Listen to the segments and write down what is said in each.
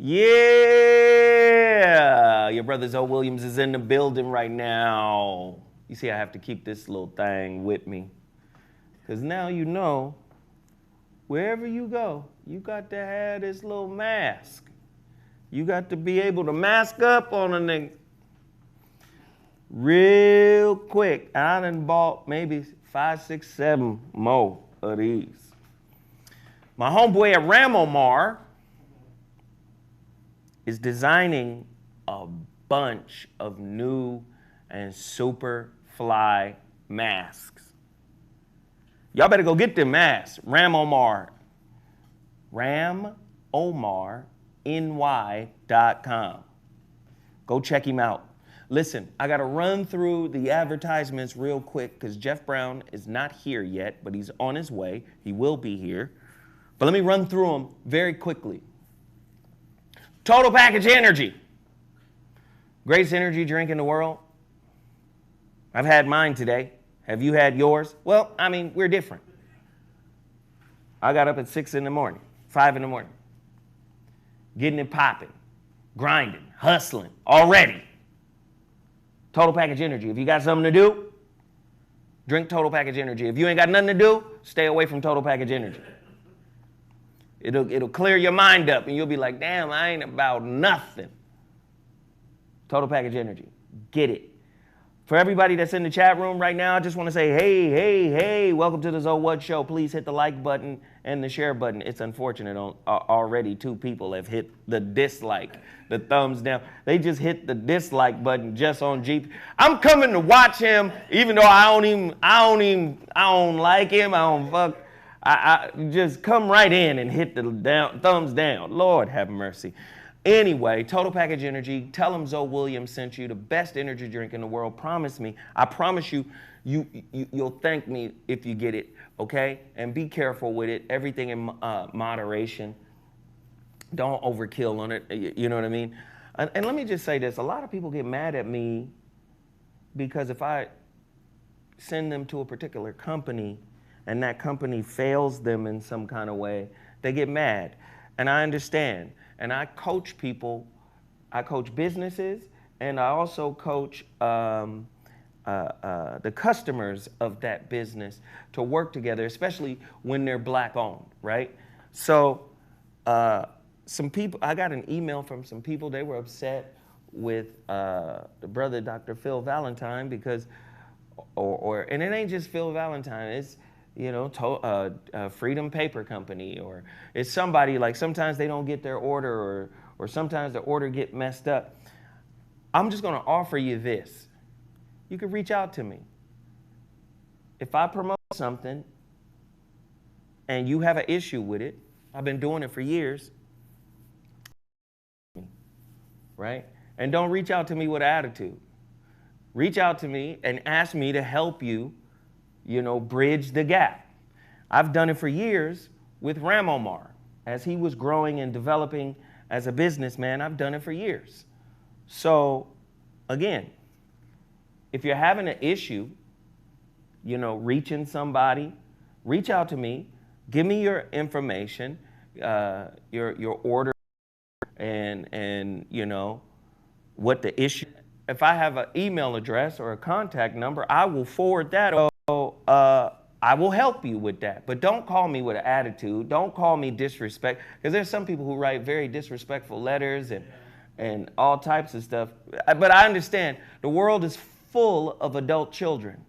Yeah, your brother Zoe Williams is in the building right now. You see, I have to keep this little thing with me. Because now you know, wherever you go, you got to have this little mask. You got to be able to mask up on a nigga real quick. I done bought maybe 5, 6, 7 more of these. My homeboy at Ramomar is designing a bunch of new and super fly masks. Y'all better go get them masks. Ramomar. RamOmarNY.com. Go check him out. Listen, I got to run through the advertisements real quick because Geoff Brown is not here yet, but he's on his way. He will be here. But let me run through them very quickly. Total Package Energy. Greatest energy drink in the world. I've had mine today. Have you had yours? Well, I mean, we're different. I got up at 6 in the morning, 5 in the morning. Getting it popping, grinding, hustling, already. Total Package Energy. If you got something to do, drink Total Package Energy. If you ain't got nothing to do, stay away from Total Package Energy. It'll clear your mind up and you'll be like, damn, I ain't about nothing. Total Package Energy. Get it. For everybody that's in the chat room right now, I just want to say, hey, welcome to the Zoe What Show. Please hit the like button and the share button. It's unfortunate already 2 people have hit the dislike, the thumbs down. They just hit the dislike button just on Jeep. I'm coming to watch him, even though I don't like him. I don't fuck. I just come right in and hit the thumbs down. Lord have mercy. Anyway, Total Package Energy. Tell them Zoe Williams sent you, the best energy drink in the world. Promise me. I promise you, you'll thank me if you get it, okay? And be careful with it. Everything in moderation. Don't overkill on it. You know what I mean? And let me just say this. A lot of people get mad at me because if I send them to a particular company and that company fails them in some kind of way, they get mad. And I understand. And I coach people, I coach businesses, and I also coach the customers of that business to work together, especially when they're black owned, right? So some people, I got an email from some people, they were upset with the brother Dr. Phil Valentine because, and it ain't just Phil Valentine, it's, you know, Freedom Paper Company, or it's somebody like sometimes they don't get their order or sometimes the order get messed up. I'm just going to offer you this. You can reach out to me. If I promote something and you have an issue with it, I've been doing it for years, right? And don't reach out to me with attitude. Reach out to me and ask me to help you, bridge the gap. I've done it for years with Ramomar. As he was growing and developing as a businessman, I've done it for years. So, again, if you're having an issue, reaching somebody, reach out to me, give me your information, your order, and what the issue. If I have an email address or a contact number, I will forward that. I will help you with that. But don't call me with an attitude. Don't call me disrespect. Because there's some people who write very disrespectful letters and all types of stuff. But I understand the world is full of adult children.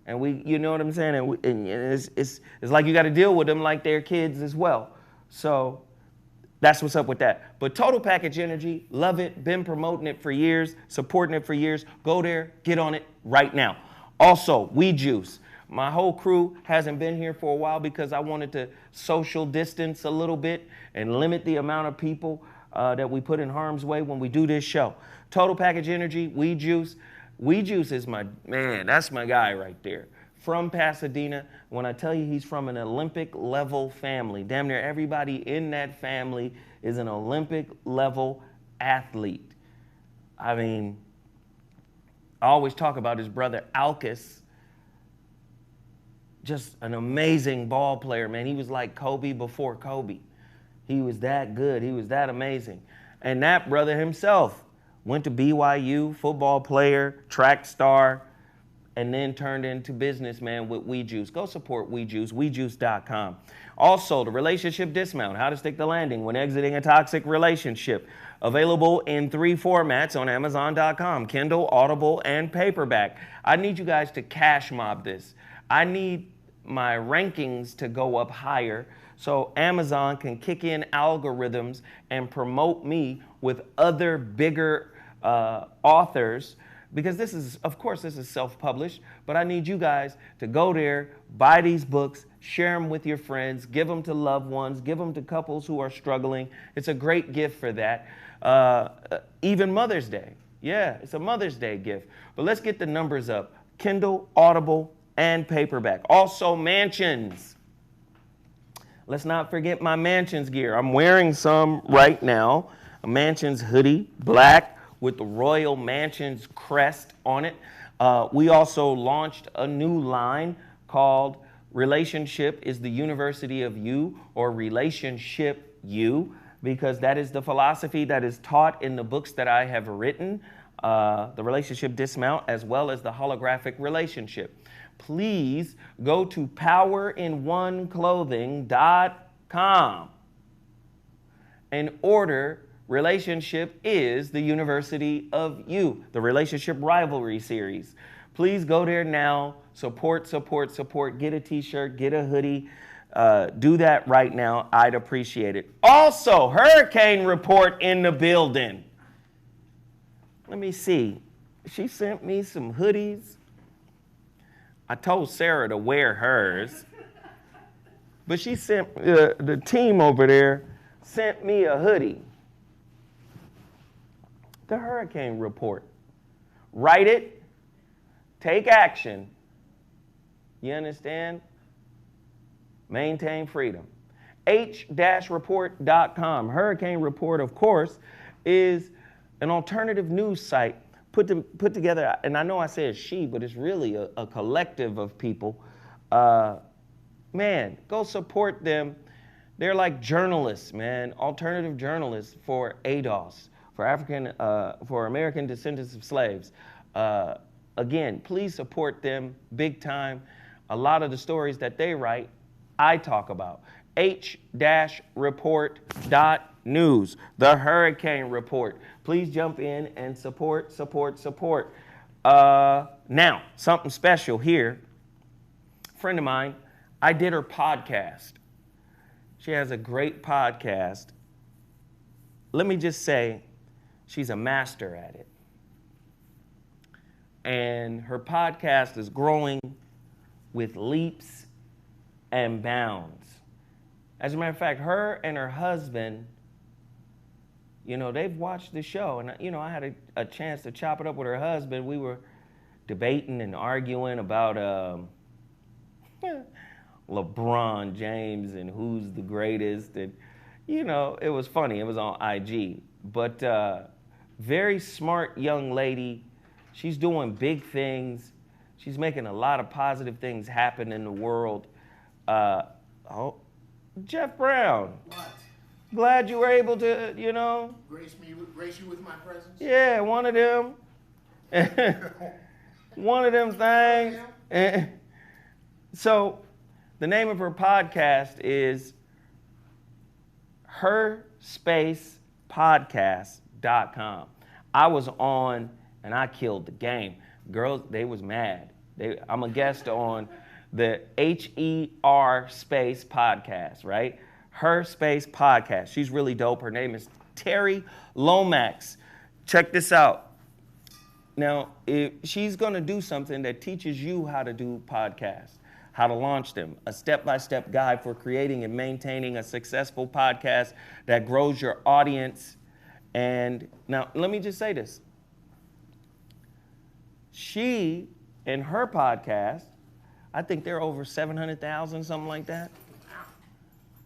And you know what I'm saying? And it's like you got to deal with them like they're kids as well. So that's what's up with that. But Total Package Energy, love it. Been promoting it for years, supporting it for years. Go there, get on it right now. Also, Weed Juice. My whole crew hasn't been here for a while because I wanted to social distance a little bit and limit the amount of people that we put in harm's way when we do this show. Total Package Energy, Weed Juice. Weed Juice is that's my guy right there. From Pasadena. When I tell you he's from an Olympic level family, damn near everybody in that family is an Olympic level athlete. I mean, I always talk about his brother Alcus. Just an amazing ball player, man. He was like Kobe before Kobe. He was that good. He was that amazing. And that brother himself went to BYU, football player, track star, and then turned into businessman with We Juice. Go support We Juice, wejuice.com. Also, the relationship dismount, how to stick the landing when exiting a toxic relationship. Available in 3 formats on Amazon.com, Kindle, Audible, and paperback. I need you guys to cash mob this. I need my rankings to go up higher so Amazon can kick in algorithms and promote me with other bigger authors, because this is, of course, this is self-published, but I need you guys to go there, buy these books, share them with your friends, give them to loved ones, give them to couples who are struggling. It's a great gift for that. Even Mother's Day. Yeah, it's a Mother's Day gift. But let's get the numbers up. Kindle, Audible, and paperback. Also, Mansions. Let's not forget my Mansions gear. I'm wearing some right now. A Mansions hoodie, black, with the Royal Mansions crest on it. We also launched a new line called Relationship is the University of You, or Relationship You, because that is the philosophy that is taught in the books that I have written, the Relationship Dismount, as well as the Holographic Relationship. Please go to powerinonclothing.com and order Relationship is the University of You, the Relationship Rivalry Series. Please go there now. Support, support, support. Get a t-shirt, get a hoodie. Do that right now. I'd appreciate it. Also, Hurricane Report in the building. Let me see. She sent me some hoodies. I told Sarah to wear hers. But she sent, the team over there sent me a hoodie. The Hurricane Report. Write it. Take action. You understand? Maintain freedom. H-report.com. Hurricane Report, of course, is an alternative news site put together, and I know I said she, but it's really a collective of people. Man, go support them. They're like journalists, man, alternative journalists for ADOS, for American descendants of slaves. Again, please support them big time. A lot of the stories that they write, I talk about. H-report.news, the Hurricane Report. Please jump in and support. Now, something special here. A friend of mine, I did her podcast. She has a great podcast. Let me just say, she's a master at it. And her podcast is growing with leaps and bounds. As a matter of fact, her and her husband, you know, they've watched the show. And, you know, I had a chance to chop it up with her husband. We were debating and arguing about LeBron James and who's the greatest. And, you know, it was funny. It was on IG. But very smart young lady. She's doing big things. She's making a lot of positive things happen in the world. Geoff Brown. What? Glad you were able to, you know. Grace you with my presence? Yeah, one of them. One of them things. So the name of her podcast is herspacepodcast.com. I was on and I killed the game. Girls, they was mad. I'm a guest on the HER Space podcast, right? Her Space Podcast. She's really dope. Her name is Terry Lomax. Check this out. Now, she's going to do something that teaches you how to do podcasts, how to launch them, a step-by-step guide for creating and maintaining a successful podcast that grows your audience. And now, let me just say this. She, in her podcast, I think they're over 700,000, something like that.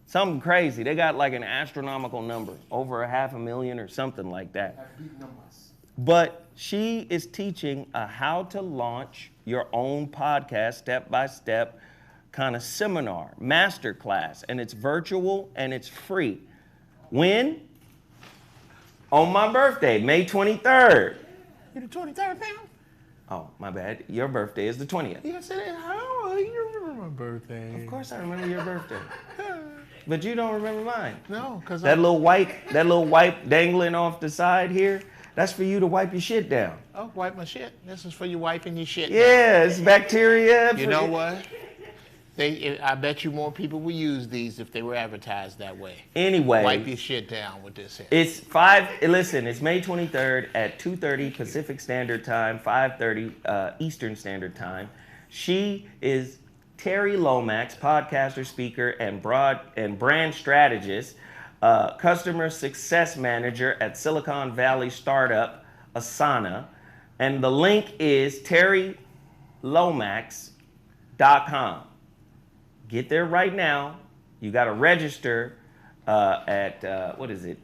Something crazy. They got like an astronomical number, over 500,000 or something like that. That's big numbers. But she is teaching how to launch your own podcast, step-by-step kind of seminar, masterclass, and it's virtual and it's free. When? On my birthday, May 23rd. You the 23rd, fam? Oh, my bad. Your birthday is the 20th. Yes, it is. How? You remember my birthday? Of course I remember your birthday. But you don't remember mine. No, because That little wipe dangling off the side here, that's for you to wipe your shit down. Oh, wipe my shit. This is for you wiping your shit. Yeah, it's bacteria. You know what? I bet you more people would use these if they were advertised that way. Anyway. Wipe your shit down with this here. It's it's May 23rd at 2:30 Pacific Standard Time, 5:30 Eastern Standard Time. She is Terry Lomax, podcaster, speaker, and brand strategist, customer success manager at Silicon Valley startup Asana. And the link is terrylomax.com. Get there right now. You got to register at, what is it?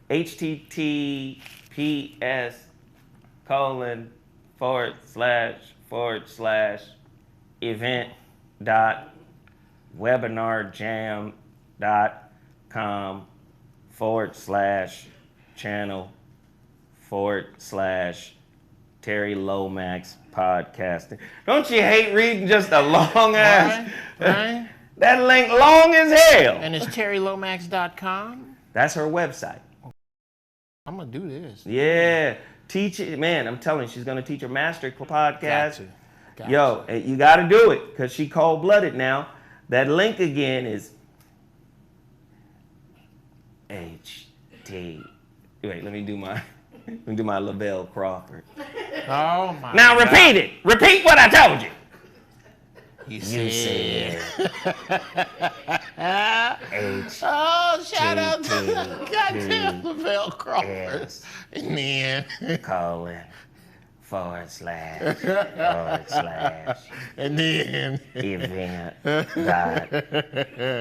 https://event.webinarjam.com/channel/Terry Lomax podcasting. Don't you hate reading just a long ass? Right? That link long as hell. And it's terrylomax.com. That's her website. I'm going to do this. Yeah. Teach it. Man, I'm telling you, she's going to teach her master podcast. Gotcha. Yo, you got to do it because she cold-blooded now. That link again is HT. Wait, let me do my LaBelle Crawford. Oh, my Now God. repeat it. Repeat what I told you. You You said. H. Oh, shout out to T- goddamn T- Lavelle Crawford. S. And then, colon / and then. event dot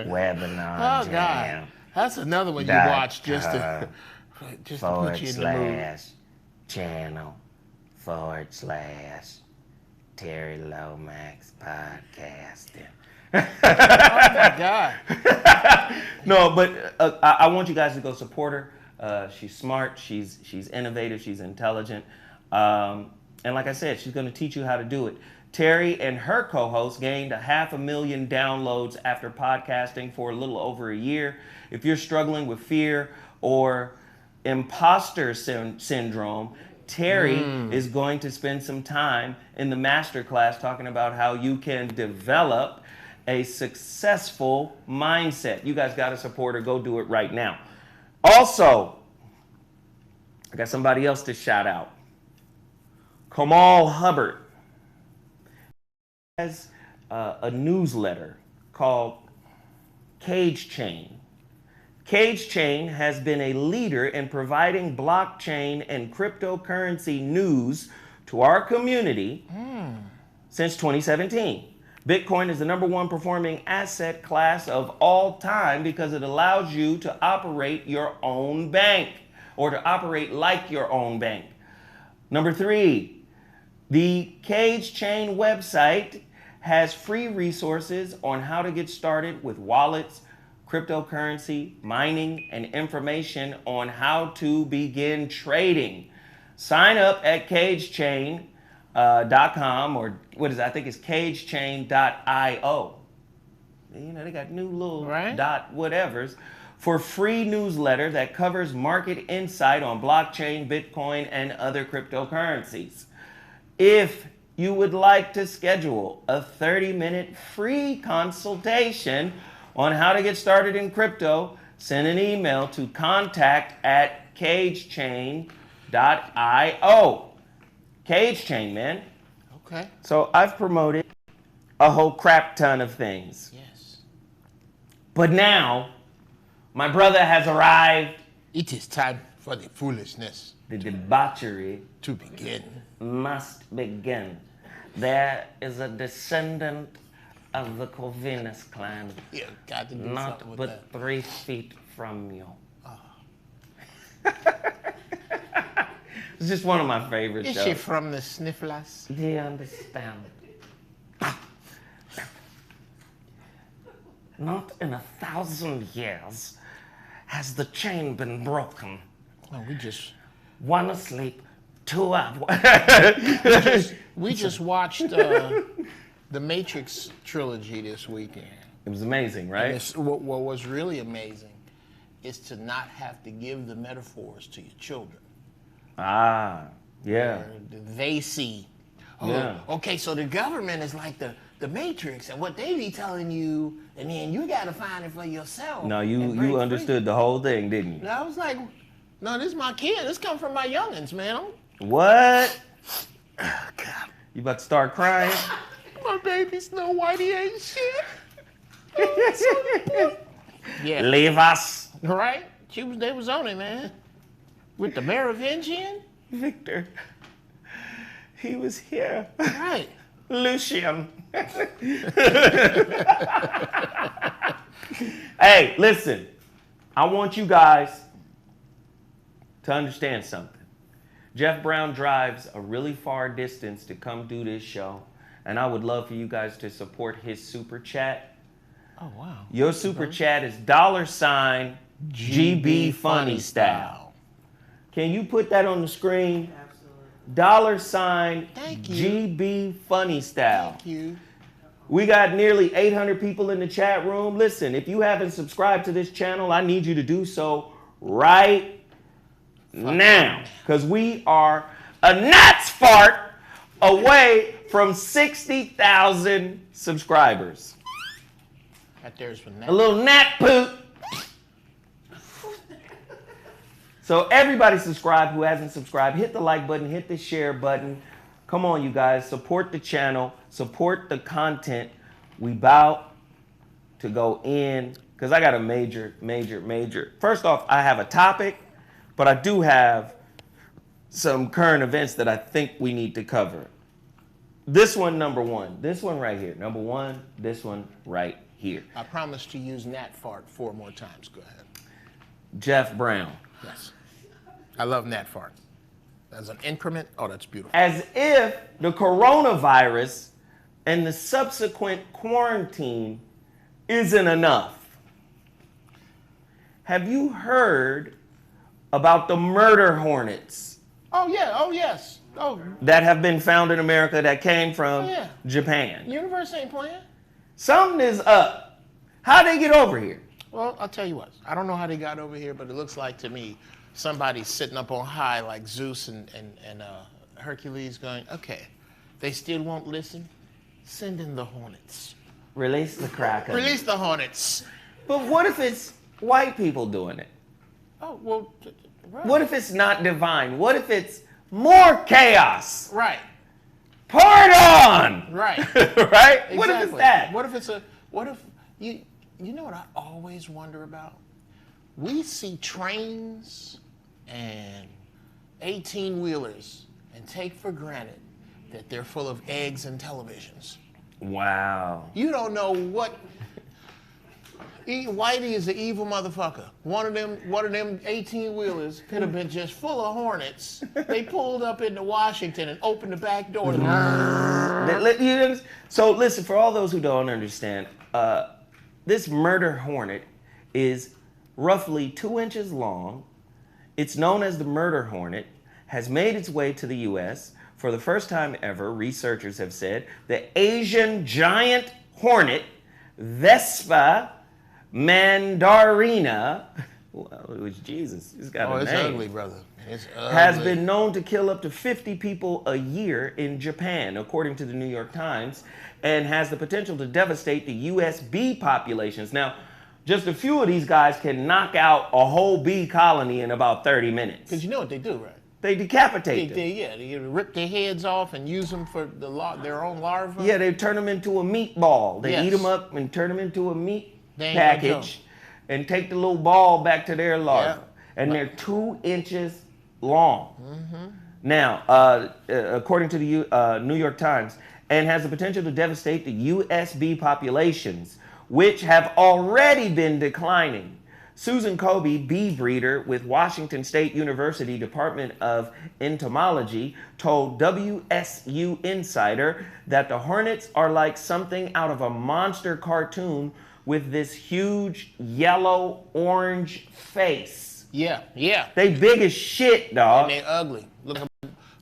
webinar Oh, God. That's another one you watch just to put you in the mood. /channel / Terry Lomax podcasting. Oh, my God. No, but I want you guys to go support her. She's smart. She's innovative. She's intelligent. And like I said, she's going to teach you how to do it. Terry and her co-host gained 500,000 downloads after podcasting for a little over a year. If you're struggling with fear or imposter syndrome, Terry is going to spend some time in the masterclass talking about how you can develop a successful mindset. You guys got to support her. Go do it right now. Also, I got somebody else to shout out. Kamal Hubbard has a newsletter called Cage Chain. Cage Chain has been a leader in providing blockchain and cryptocurrency news to our community since 2017. Bitcoin is the #1 performing asset class of all time because it allows you to operate your own bank or to operate like your own bank. Number 3, the Cage Chain website has free resources on how to get started with wallets, cryptocurrency, mining, and information on how to begin trading. Sign up at cagechain.com or what is it? I think it's cagechain.io. You know, they got new little dot whatevers for free newsletter that covers market insight on blockchain, Bitcoin, and other cryptocurrencies. If you would like to schedule a 30-minute free consultation on how to get started in crypto, send an email to contact@cagechain.io. Cage Chain, man. Okay. So I've promoted a whole crap ton of things. Yes. But now, my brother has arrived. It is time for the foolishness The debauchery to begin. must begin. There is a descendant of the Corvinus clan, Yeah, got to do not something with but that. 3 feet from you. It's just one of my favorite Is shows. she from the Snifflers? Do you understand? Not in 1,000 years has the chain been broken? Oh, One asleep, two up. we just watched the Matrix trilogy this weekend. It was amazing, right? And what was really amazing is to not have to give the metaphors to your children. Ah, yeah. They see, okay, so the government is like the Matrix, and what they be telling you, and then you got to find it for yourself. No, you understood the whole thing, didn't you? And I was like, no, this is my kid. This come from my youngins, man. What? Oh, God. You about to start crying? My baby Snow Whitey ain't shit. Yeah. Leave us. Right? They was on it, man. With the Merovingian? Victor. He was here. Right. Lucian. Hey, listen. I want you guys to understand something. Geoff Brown drives a really far distance to come do this show, and I would love for you guys to support his super chat. Oh, wow. Your super chat is $ GB Funny Style. Can you put that on the screen? Absolutely. Thank you. $GB Funny Style. Thank you. We got nearly 800 people in the chat room. Listen, if you haven't subscribed to this channel, I need you to do so right now, because we are a gnat's fart away from 60,000 subscribers. Right there's for A little gnat poop. So everybody subscribe who hasn't subscribed. Hit the like button, hit the share button. Come on, you guys, support the channel, support the content. We about to go in, because I got a major. First off, I have a topic, but I do have some current events that I think we need to cover. This one, number one. This one right here. Number one, this one right here. I promise to use Nat Fart 4 more times. Go ahead. Geoff Brown. Yes. I love Nat Fart. As an increment, oh, that's beautiful. As if the coronavirus and the subsequent quarantine isn't enough. Have you heard about the murder hornets? Oh, yeah. Oh, yes. Oh, that have been found in America that came from Japan? Universe ain't playing. Something is up. How'd they get over here? Well, I'll tell you what. I don't know how they got over here, but it looks like to me somebody's sitting up on high like Zeus and Hercules going, okay, they still won't listen? Send in the hornets. Release the Kraken. Release the hornets. But what if it's white people doing it? Oh, well, right. What if it's not divine? What if it's more chaos? Right. Pour it on! Right. Right? Exactly. What if it's that? What if you know what I always wonder about? We see trains and 18-wheelers and take for granted that they're full of eggs and televisions. Wow. You don't know what. Whitey is the evil motherfucker. One of them 18-wheelers could have been just full of hornets. They pulled up into Washington and opened the back door. So listen, for all those who don't understand, this murder hornet is roughly 2 inches long. It's known as the murder hornet, has made its way to the U.S. For the first time ever, researchers have said the Asian giant hornet, Vespa mandarina, well, it was Jesus. It's got a name. It's ugly, brother. It's ugly. Has been known to kill up to 50 people a year in Japan, according to the New York Times, and has the potential to devastate the U.S. bee populations. Now, just a few of these guys can knock out a whole bee colony in about 30 minutes. Because you know what they do, right? They decapitate them. They rip their heads off and use them for their own larvae. Yeah, they turn them into a meatball. They eat them up and turn them into a meat package and take the little ball back to their larva. And they're 2 inches long. Mm-hmm. Now, according to the New York Times, and has the potential to devastate the U.S. bee populations, which have already been declining. Susan Colby, bee breeder with Washington State University Department of Entomology, told WSU Insider that the hornets are like something out of a monster cartoon with this huge yellow-orange face. Yeah, yeah. They big as shit, dog. And they ugly.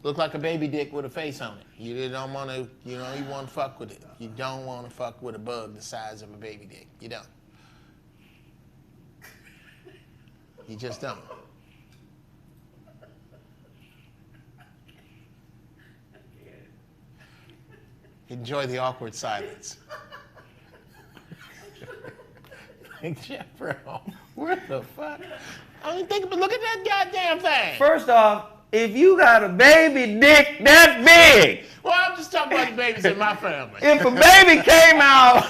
Look like a baby dick with a face on it. You don't want to, you want to fuck with it. You don't want to fuck with a bug the size of a baby dick. You don't. You just don't. Enjoy the awkward silence. Like, Geoff, bro, what the fuck? I mean, look at that goddamn thing. First off, if you got a baby dick that big. Well, I'm just talking about the babies in my family. If a baby came out,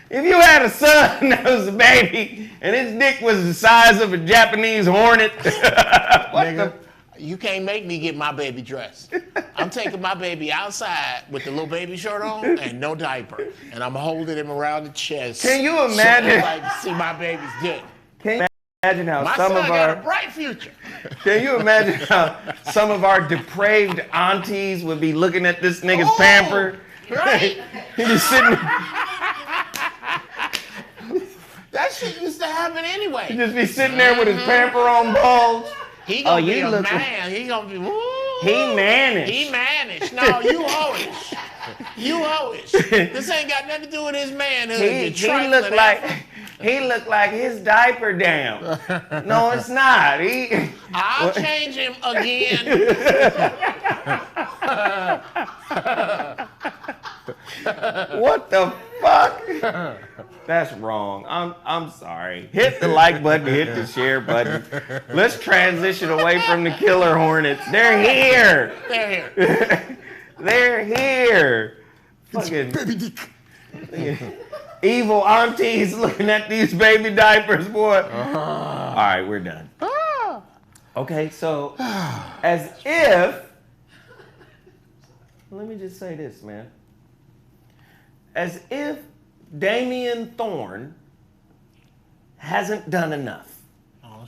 if you had a son that was a baby and his dick was the size of a Japanese hornet, Nigga, you can't make me get my baby dressed. I'm taking my baby outside with the little baby shirt on and no diaper, and I'm holding him around the chest. Can you imagine? So I can see my baby's dick. Can you imagine how My some son of got our a bright future. Can you imagine how some of our depraved aunties would be looking at this nigga's pamper? Right? He be sitting. That shit used to happen anyway. He just be sitting there with his pamper on balls. He gonna be you a look- man. He gonna be. Woo. He managed. He managed. No, you hoish. You hoish. This ain't got nothing to do with his manhood. He looked like his diaper down. No, it's not. I'll change him again. What the fuck? That's wrong. I'm sorry. Hit the like button, hit the share button. Let's transition away from the killer hornets. They're here. They're here. They're here. Fucking Baby dick. evil aunties looking at these baby diapers, boy. All right, we're done. Okay, so as if, let me just say this, man. As if Damian Thorne hasn't done enough. Oh,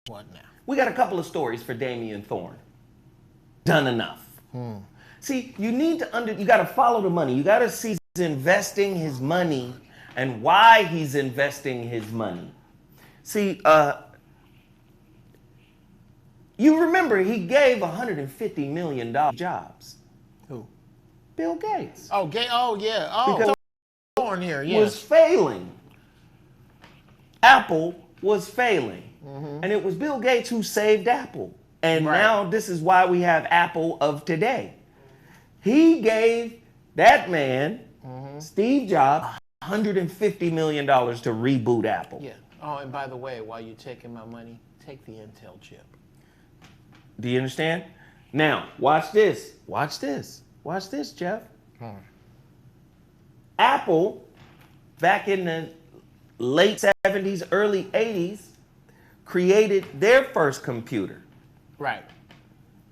what now? We got a couple of stories for Damian Thorne. Done enough. See, you need to you got to follow the money. You got to see he's investing his money and why he's investing his money. See, you remember he gave $150 million jobs. Who? Bill Gates. Oh, gay. Oh, yeah. Oh, Because Thorne here. Yeah. was failing. Apple was failing. And it was Bill Gates who saved Apple. And Right. now this is why we have Apple of today. He gave that man, Steve Jobs, $150 million to reboot Apple. Yeah. Oh, and by the way, while you're taking my money, take the Intel chip. Do you understand? Now, watch this. Watch this. Watch this, Geoff. Apple, back in the late 70s, early 80s, created their first computer. Right.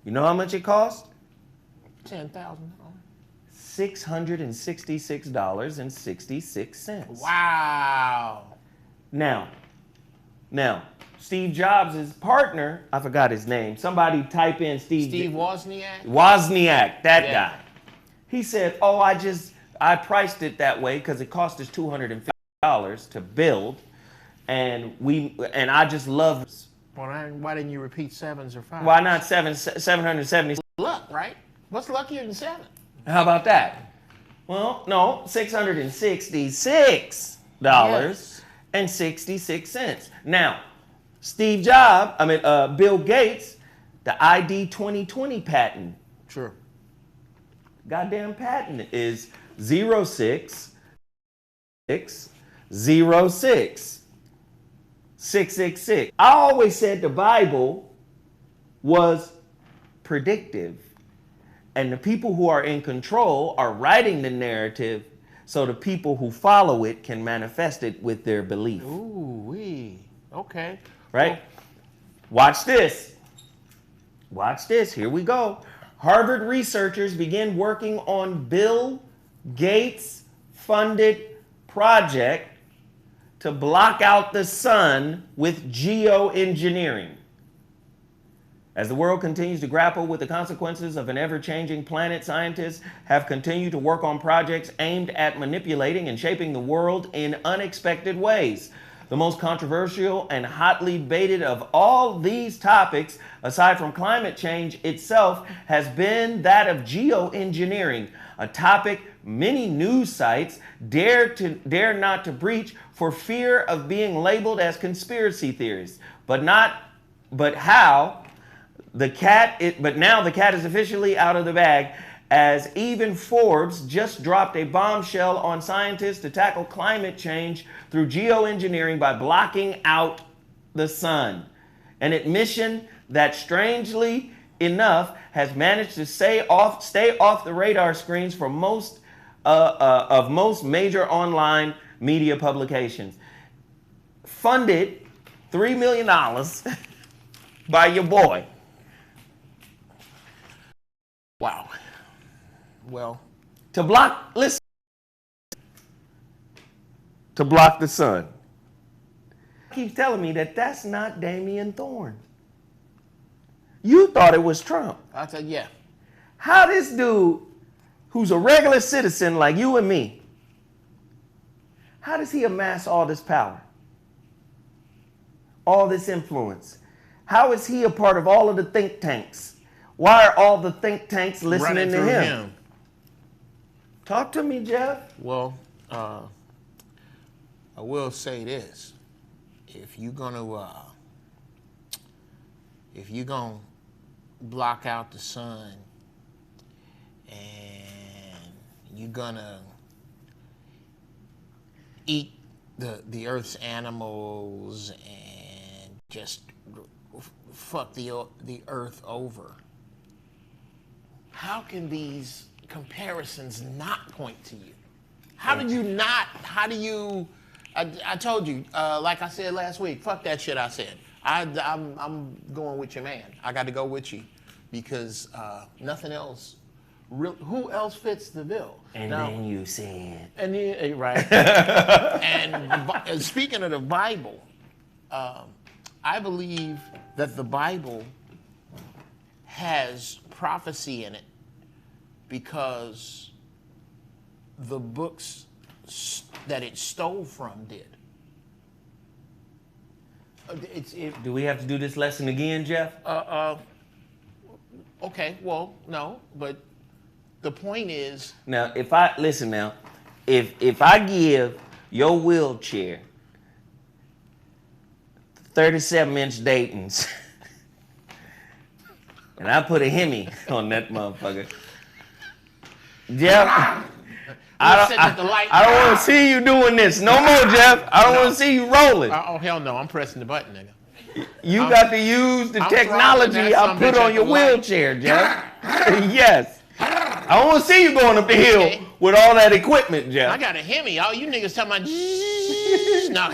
You know how much it cost? $10,000. $666.66. Wow. Now, Steve Jobs' partner, I forgot his name. Somebody type in Steve Wozniak? Wozniak, that Yeah. guy. He said, "Oh, I priced it that way because it cost us $250 to build, and I just love." Why didn't you repeat sevens or fives? Why not 770? Luck, right? What's luckier than 7? How about that? Well, no, $666.66. Now, Bill Gates, the ID 2020 patent. Sure. Goddamn patent is 06606. I always said the Bible was predictive, and the people who are in control are writing the narrative so the people who follow it can manifest it with their belief. Ooh-wee. Okay. Right? Watch this. Watch this. Here we go. Harvard researchers begin working on Bill Gates funded project to block out the sun with geoengineering. As the world continues to grapple with the consequences of an ever-changing planet, scientists have continued to work on projects aimed at manipulating and shaping the world in unexpected ways. The most controversial and hotly debated of all these topics, aside from climate change itself, has been that of geoengineering, a topic many news sites dare not to breach for fear of being labeled as conspiracy theories. But now the cat is officially out of the bag, as even Forbes just dropped a bombshell on scientists to tackle climate change through geoengineering by blocking out the sun. An admission that, strangely enough, has managed to stay off the radar screens for most major online media publications. Funded $3 million by your boy. Wow. Well, to block the sun. Keeps telling me that that's not Damian Thorne. You thought it was Trump. I said, yeah. How this dude, who's a regular citizen like you and me, how does he amass all this power? All this influence? How is he a part of all of the think tanks? Why are all the think tanks listening to him? Talk to me, Geoff. Well, I will say this: if you're gonna block out the sun, and you're gonna eat the Earth's animals and just fuck the Earth over, how can these comparisons not point to you? How do you, I told you, like I said last week, fuck that shit I said. I'm going with your man. I got to go with you because nothing else, who else fits the bill? And now, then you said. And then, right. And speaking of the Bible, I believe that the Bible has prophecy in it, because the books that it stole from did. Do we have to do this lesson again, Geoff? Okay, well, no, but the point is... Now, if I give your wheelchair 37-inch Dayton's and I put a Hemi on that motherfucker, Geoff, I don't want to see you doing this no more, Geoff. I don't want to see you rolling. Oh, hell no. I'm pressing the button, nigga. You got to use the technology I put on your wheelchair, Geoff. Yes. I don't want to see you going up the hill with all that equipment, Geoff. I got a Hemi. All you niggas talking about... No.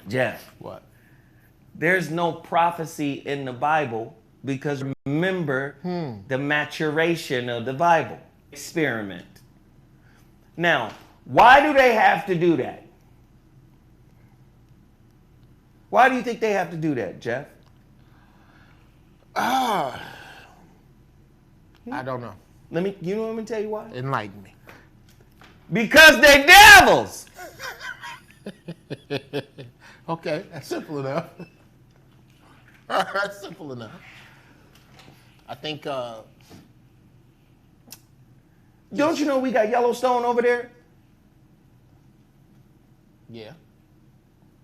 Geoff. What? There's no prophecy in the Bible, because remember the maturation of the Bible. Experiment. Now, why do they have to do that? Why do you think they have to do that, Geoff? I don't know. You know what I'm gonna tell you why? Enlighten me. Because they're devils. Okay, that's simple enough. That's simple enough. I think. Don't you know we got Yellowstone over there? Yeah.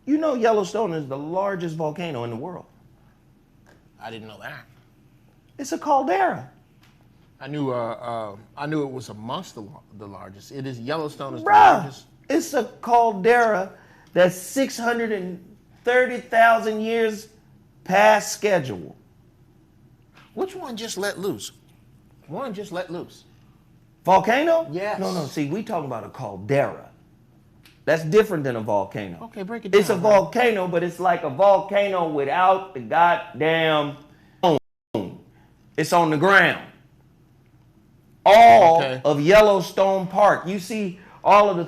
You know Yellowstone is the largest volcano in the world. I didn't know that. It's a caldera. I knew it was amongst the largest. It is Yellowstone is the Bruh, largest. it's a caldera that's 630,000 years past schedule. Which one just let loose? One just let loose. Volcano? Yes. No. See, we talking about a caldera. That's different than a volcano. Okay, break it down. It's a volcano, but it's like a volcano without the goddamn dome. It's on the ground. All of Yellowstone Park. You see all of the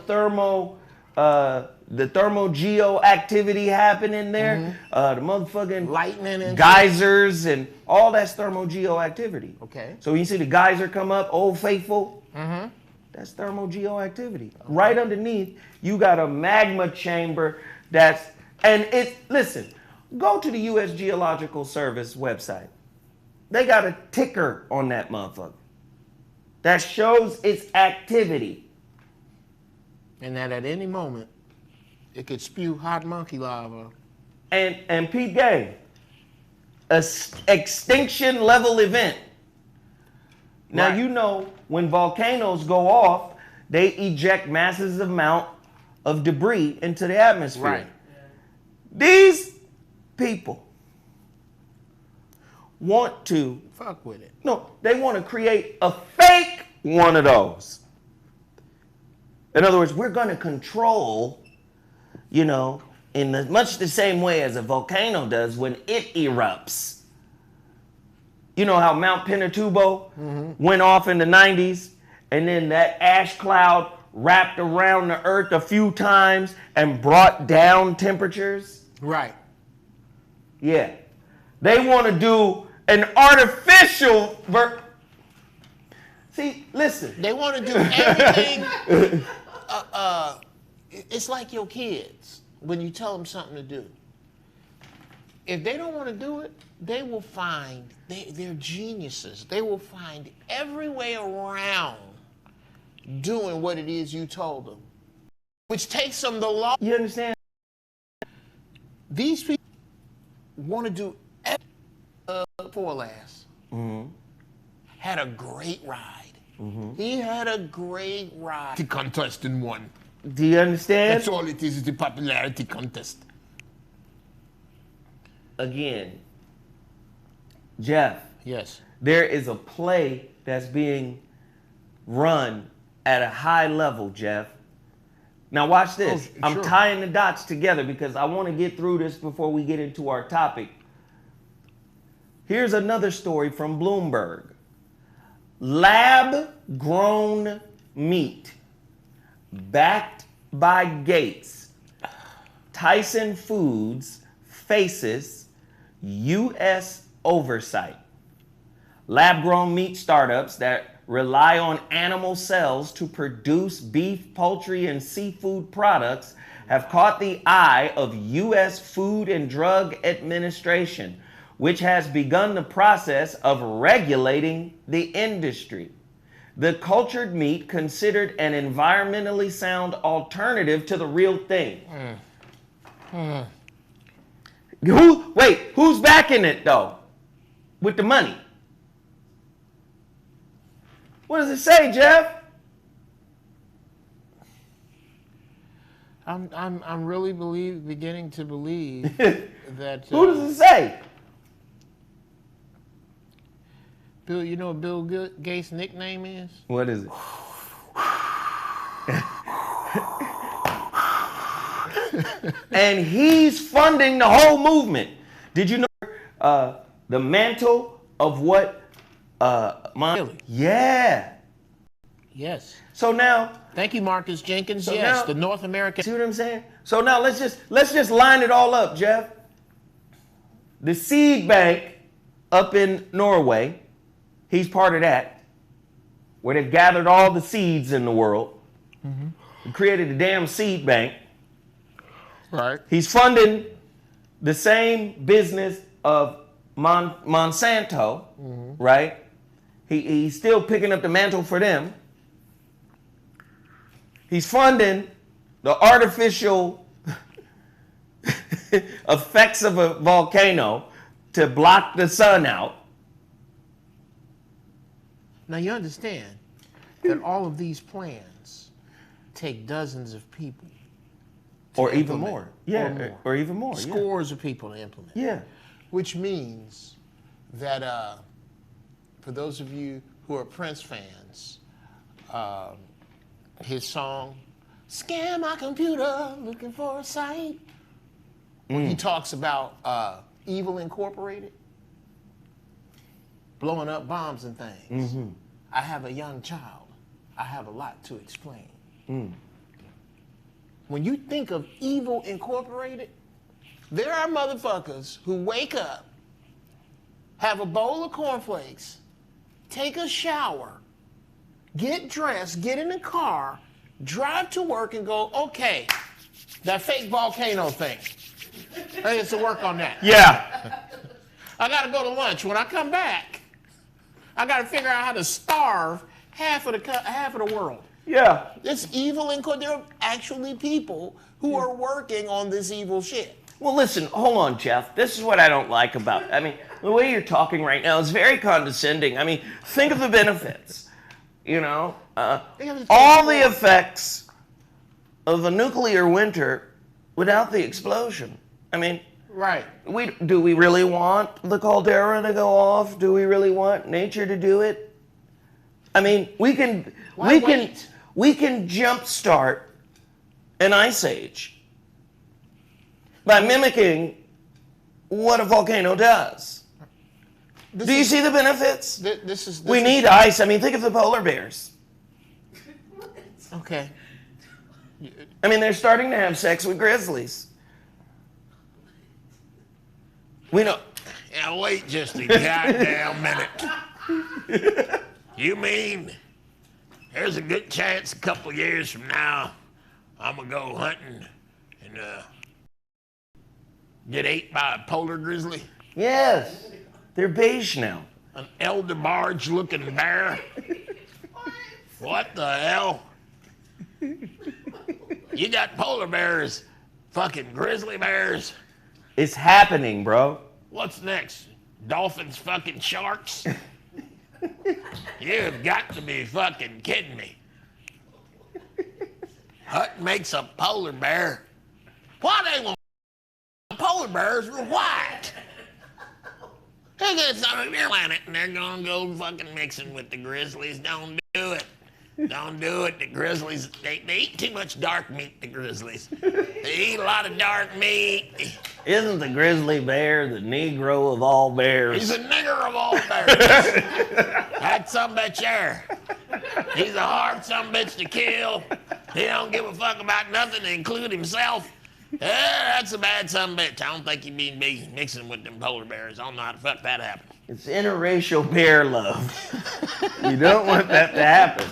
the thermogeo activity happening there, the motherfucking Lightning and geysers and all that's thermogeo activity. Okay. So you see the geyser come up, Old Faithful. That's thermogeo activity. Okay. Right underneath, you got a magma chamber listen, go to the U.S. Geological Service website. They got a ticker on that motherfucker that shows its activity. And that at any moment, it could spew hot monkey lava. And Pete Gang, extinction level event. Now, you know, when volcanoes go off, they eject massive amount of debris into the atmosphere. Right. These people want to fuck with it. No, they want to create a fake one of those. In other words, we're going to control, you know, in much the same way as a volcano does when it erupts. You know how Mount Pinatubo went off in the 90s, and then that ash cloud wrapped around the earth a few times and brought down temperatures? Right. Yeah. They want to do an artificial See, listen. They want to do everything. It's like your kids when you tell them something to do. If they don't want to do it, they will find, they're geniuses. They will find every way around doing what it is you told them, which takes them the long. You understand? These people want to do everything for last. Had a great ride. He had a great ride. The contest in one. Do you understand? That's all it is the popularity contest. Again, Geoff. Yes. There is a play that's being run at a high level, Geoff. Now watch this. I'm tying the dots together because I want to get through this before we get into our topic. Here's another story from Bloomberg. Lab-grown meat backed by Gates. Tyson Foods faces U.S. oversight. Lab-grown meat startups that rely on animal cells to produce beef, poultry, and seafood products have caught the eye of U.S. Food and Drug Administration, which has begun the process of regulating the industry. The cultured meat considered an environmentally sound alternative to the real thing. Who's backing it though? With the money? What does it say, Geoff? I'm really beginning to believe that. Who does it say? Bill, you know what Bill Gates' nickname is? What is it? And he's funding the whole movement. Did you know the mantle of what? Really? Yeah. Yes. So now. Thank you, Marcus Jenkins. So yes, now, the North American. See what I'm saying? So now let's just line it all up, Geoff. The seed bank up in Norway. He's part of that, where they've gathered all the seeds in the world and created a damn seed bank. Right. He's funding the same business of Monsanto, right? He's still picking up the mantle for them. He's funding the artificial effects of a volcano to block the sun out. Now you understand that all of these plans take dozens of people. Or even more. Yeah, or even more. Scores of people to implement. Yeah. Which means that for those of you who are Prince fans, his song, "Scan My Computer, Looking for a Site," he talks about Evil Incorporated, blowing up bombs and things. I have a young child. I have a lot to explain. when you think of Evil Incorporated, there are motherfuckers who wake up, have a bowl of cornflakes, take a shower, get dressed, get in the car, drive to work and go, okay, that fake volcano thing. I need to work on that. Yeah. I gotta go to lunch. When I come back, I gotta figure out how to starve half of the world. Yeah. This evil there are actually people who are working on this evil shit. Well, listen, hold on, Geoff. This is what I don't like about, I mean, the way you're talking right now is very condescending. I mean, think of the benefits, you know? All the effects of a nuclear winter without the explosion. I mean, right. Do we really want the caldera to go off? Do we really want nature to do it? I mean, we can jumpstart an ice age by mimicking what a volcano does. Do you see the benefits? We need ice. I mean, think of the polar bears. Okay. I mean, they're starting to have sex with grizzlies. We know. Now wait just a goddamn minute. You mean there's a good chance a couple years from now I'm gonna go hunting and get ate by a polar grizzly? Yes. They're beige now. An elder barge looking bear? What the hell? You got polar bears, fucking grizzly bears. It's happening, bro. What's next? Dolphins fucking sharks? You've got to be fucking kidding me. What makes a polar bear? Why they want polar bears are white? They get some of their planet and they're gonna go fucking mixing with the grizzlies. Don't do it. Don't do it. The grizzlies, they eat too much dark meat, the grizzlies. They eat a lot of dark meat. Isn't the grizzly bear the Negro of all bears? He's a nigger of all bears. That sumbitch there. He's a hard sumbitch to kill. He don't give a fuck about nothing to include himself. That's a bad sumbitch. I don't think he'd be mixing with them polar bears. I don't know how the fuck that happened. It's interracial bear love. You don't want that to happen.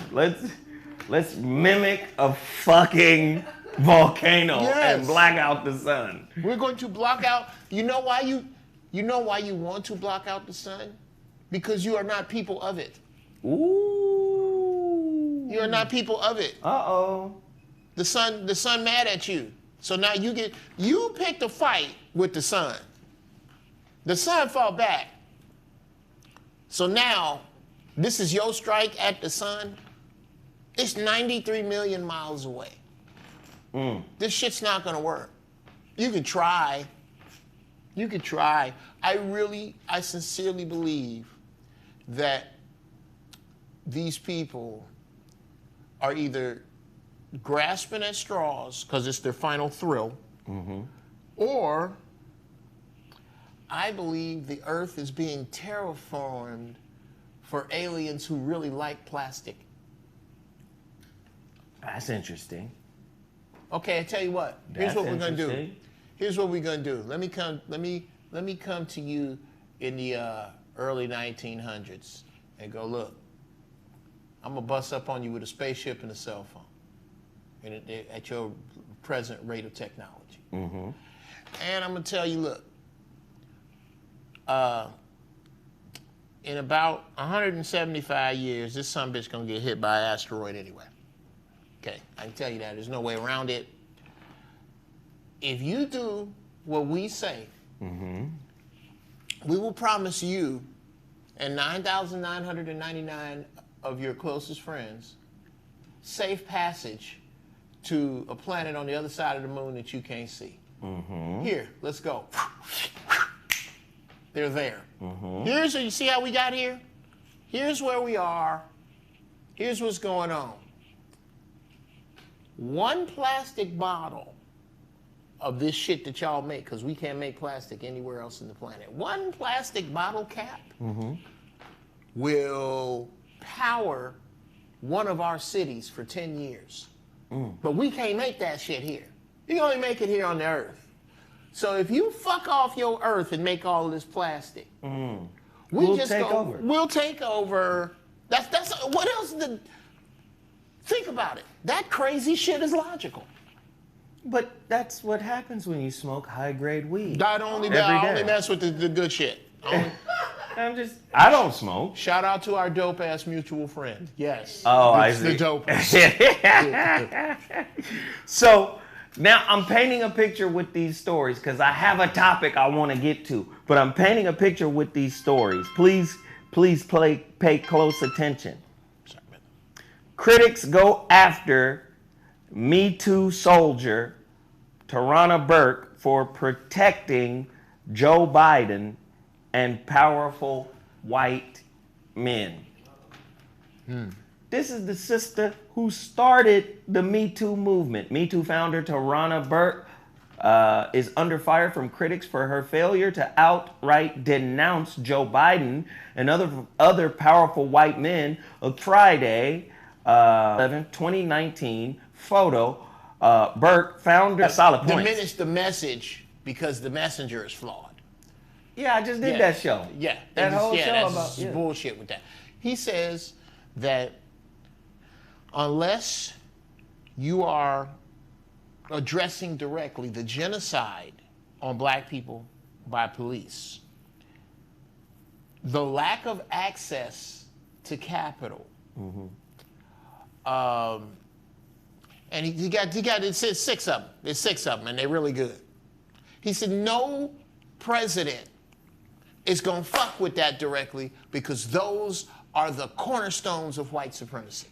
Let's mimic a fucking volcano and black out the sun. We're going to block out. You know why you want to block out the sun? Because you are not people of it. Ooh. You are not people of it. Uh-oh. The sun mad at you. So now you picked a fight with the sun. The sun fought back. So now, this is your strike at the sun. It's 93 million miles away. This shit's not gonna work. You could try. I sincerely believe that these people are either grasping at straws because it's their final thrill, or I believe the earth is being terraformed for aliens who really like plastic. That's interesting. Okay, I tell you what. Here's what we're gonna do. Here's what we're gonna do. Let me come to you in the early 1900s and go, look, I'm gonna bust up on you with a spaceship and a cell phone, and at your present rate of technology. And I'm gonna tell you, look, in about 175 years, this sumbitch gonna get hit by an asteroid anyway. Okay, I can tell you that. There's no way around it. If you do what we say, we will promise you and 9,999 of your closest friends safe passage to a planet on the other side of the moon that you can't see. Here, let's go. They're there. Here's, you see how we got here? Here's where we are. Here's what's going on. One plastic bottle of this shit that y'all make, because we can't make plastic anywhere else in the planet. One plastic bottle cap will power one of our cities for 10 years. But we can't make that shit here. You can only make it here on the earth. So if you fuck off your earth and make all of this plastic, we'll take over. That's what else? Think about it. That crazy shit is logical. But that's what happens when you smoke high-grade weed. I only mess with the good shit. I don't smoke. Shout out to our dope-ass mutual friend. Yes. Oh, I see. The dope-ass. So now I'm painting a picture with these stories because I have a topic I want to get to, but I'm painting a picture with these stories. Please pay close attention. Critics go after Me Too soldier Tarana Burke for protecting Joe Biden and powerful white men. This is the sister who started the Me Too movement. Me Too founder Tarana Burke is under fire from critics for her failure to outright denounce Joe Biden and other powerful white men. A Friday, 2019 photo, Burke found a solid point. Diminish the message because the messenger is flawed. Yeah, I just did that show. Yeah, that whole show that's about bullshit with that. He says that unless you are addressing directly the genocide on black people by police, the lack of access to capital, and he got it says 6 of them. There's 6 of them, and they're really good. He said no president is going to fuck with that directly because those are the cornerstones of white supremacy.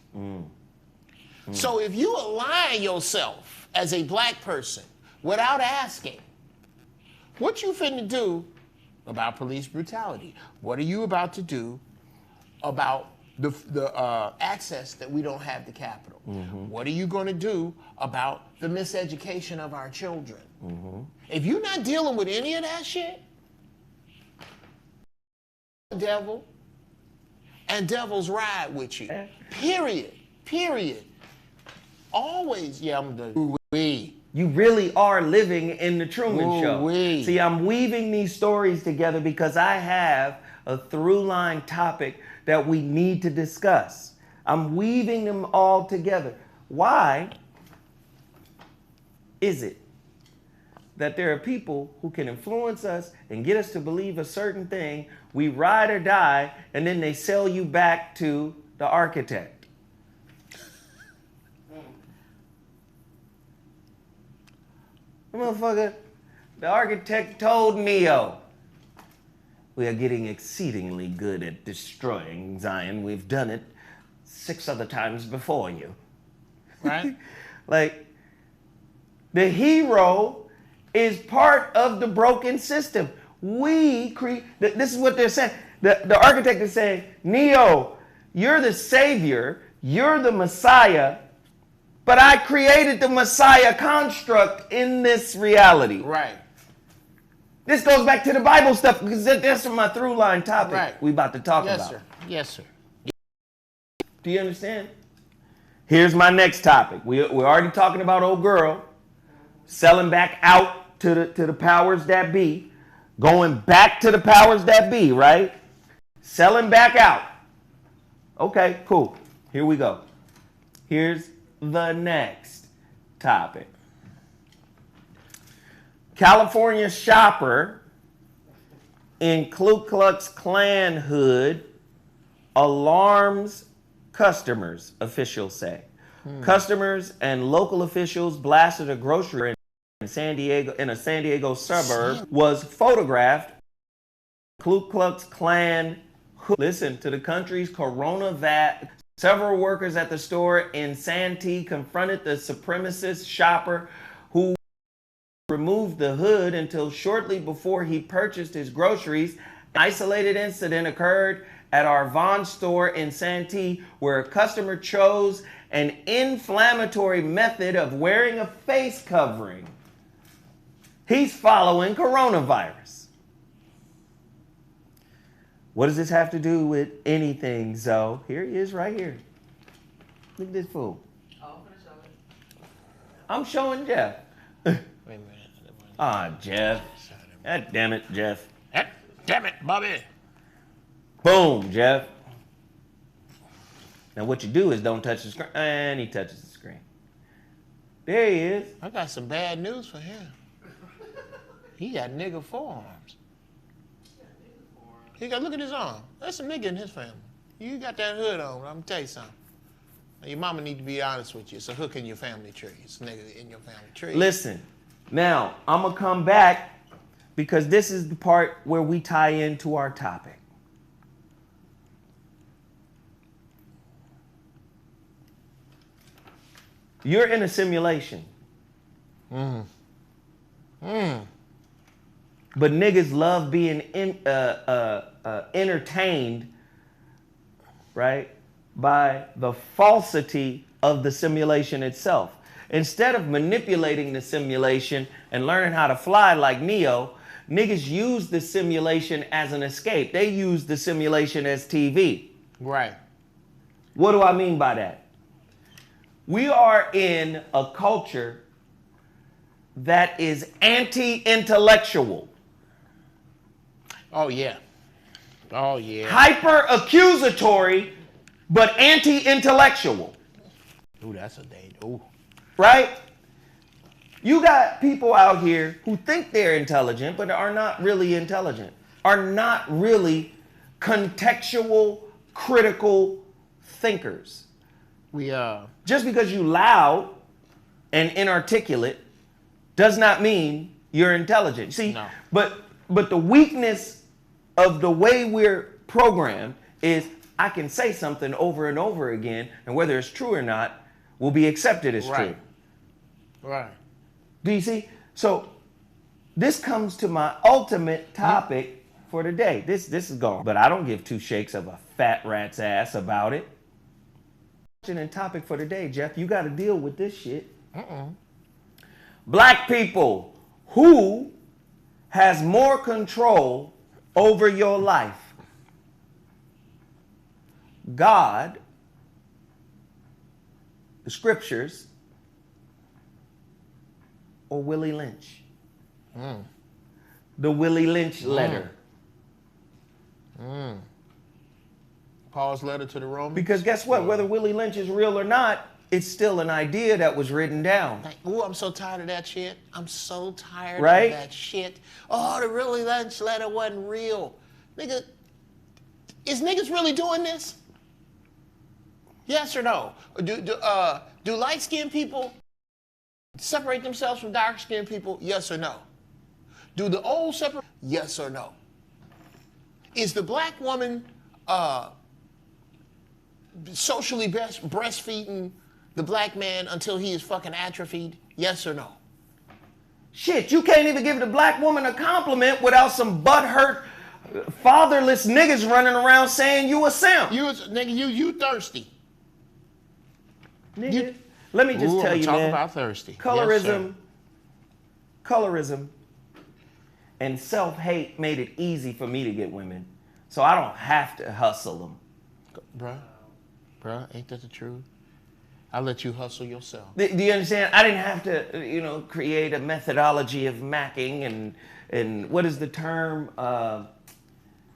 So if you align yourself as a black person without asking, what you finna do about police brutality? What are you about to do about the access that we don't have to capital? What are you going to do about the miseducation of our children? If you're not dealing with any of that shit, devil and devils ride with you. Period. Always, I'm the You really are living in the Truman Show. Ooh-wee. See, I'm weaving these stories together because I have a through line topic that we need to discuss. I'm weaving them all together. Why is it that there are people who can influence us and get us to believe a certain thing, we ride or die, and then they sell you back to the architect? Motherfucker, the architect told Neo, we are getting exceedingly good at destroying Zion. We've done it 6 other times before you. right? Like, the hero is part of the broken system. This is what they're saying. The architect is saying, Neo, you're the savior, you're the Messiah, but I created the Messiah construct in this reality. Right. This goes back to the Bible stuff because that's my through line topic we about to talk about. Yes, sir. Do you understand? Here's my next topic. We're already talking about old girl selling back out to the powers that be, going back to the powers that be, right? Selling back out. Okay, cool. Here we go. Here's the next topic. California shopper in Ku Klux Klan hood alarms customers, officials say. Customers and local officials blasted a grocery in San Diego suburb was photographed. Ku Klux Klan hood. Listen to the country's coronavirus. Several workers at the store in Santee confronted the supremacist shopper who removed the hood until shortly before he purchased his groceries. An isolated incident occurred at our Vaughn store in Santee where a customer chose an inflammatory method of wearing a face covering. He's following coronavirus. What does this have to do with anything, Zoe? Here he is right here. Look at this fool. Oh, I'm gonna show it. I'm showing Geoff. Wait a minute. Ah, Geoff. God damn it, Geoff. Damn it, Bobby. Boom, Geoff. Now what you do is don't touch the screen. And he touches the screen. There he is. I got some bad news for him. He got nigga forearms. He got, look at his arm. That's a nigga in his family. You got that hood on, I'm gonna tell you something. Your mama need to be honest with you. It's a hook in your family tree. It's a nigga in your family tree. Listen, now I'm gonna come back because this is the part where we tie into our topic. You're in a simulation. But niggas love being entertained, right, by the falsity of the simulation itself. Instead of manipulating the simulation and learning how to fly like Neo, niggas use the simulation as an escape. They use the simulation as TV. Right. What do I mean by that? We are in a culture that is anti-intellectual. Oh, yeah. Oh, yeah. Hyper-accusatory, but anti-intellectual. Ooh, that's a day. Ooh. Right? You got people out here who think they're intelligent, but are not really intelligent, are not really contextual, critical thinkers. Just because you loud and inarticulate does not mean you're intelligent. See, no. But the weakness of the way we're programmed is I can say something over and over again, and whether it's true or not will be accepted as true. Right. Do you see? So this comes to my ultimate topic for today. This is gone, but I don't give two shakes of a fat rat's ass about it. And topic for today, Geoff, you got to deal with this shit. Black people, who has more control over your life? God, the scriptures, or Willie Lynch? The Willie Lynch letter. Paul's letter to the Romans. Because guess what? Whether Willie Lynch is real or not, it's still an idea that was written down. Ooh, I'm so tired of that shit. I'm so tired Right? of that shit. Oh, the Willie Lynch letter wasn't real. Nigga, is niggas really doing this? Yes or no? Do light-skinned people separate themselves from dark-skinned people? Yes or no? Do the old separate? Yes or no? Is the black woman socially breastfeeding the black man until he is fucking atrophied? Yes or no? Shit, you can't even give the black woman a compliment without some butthurt, fatherless niggas running around saying you a simp. You thirsty. Nigga, let me just tell you, man. About thirsty. Colorism, and self-hate made it easy for me to get women, so I don't have to hustle them. Bruh, ain't that the truth? I'll let you hustle yourself. Do you understand? I didn't have to, create a methodology of macking and what is the term?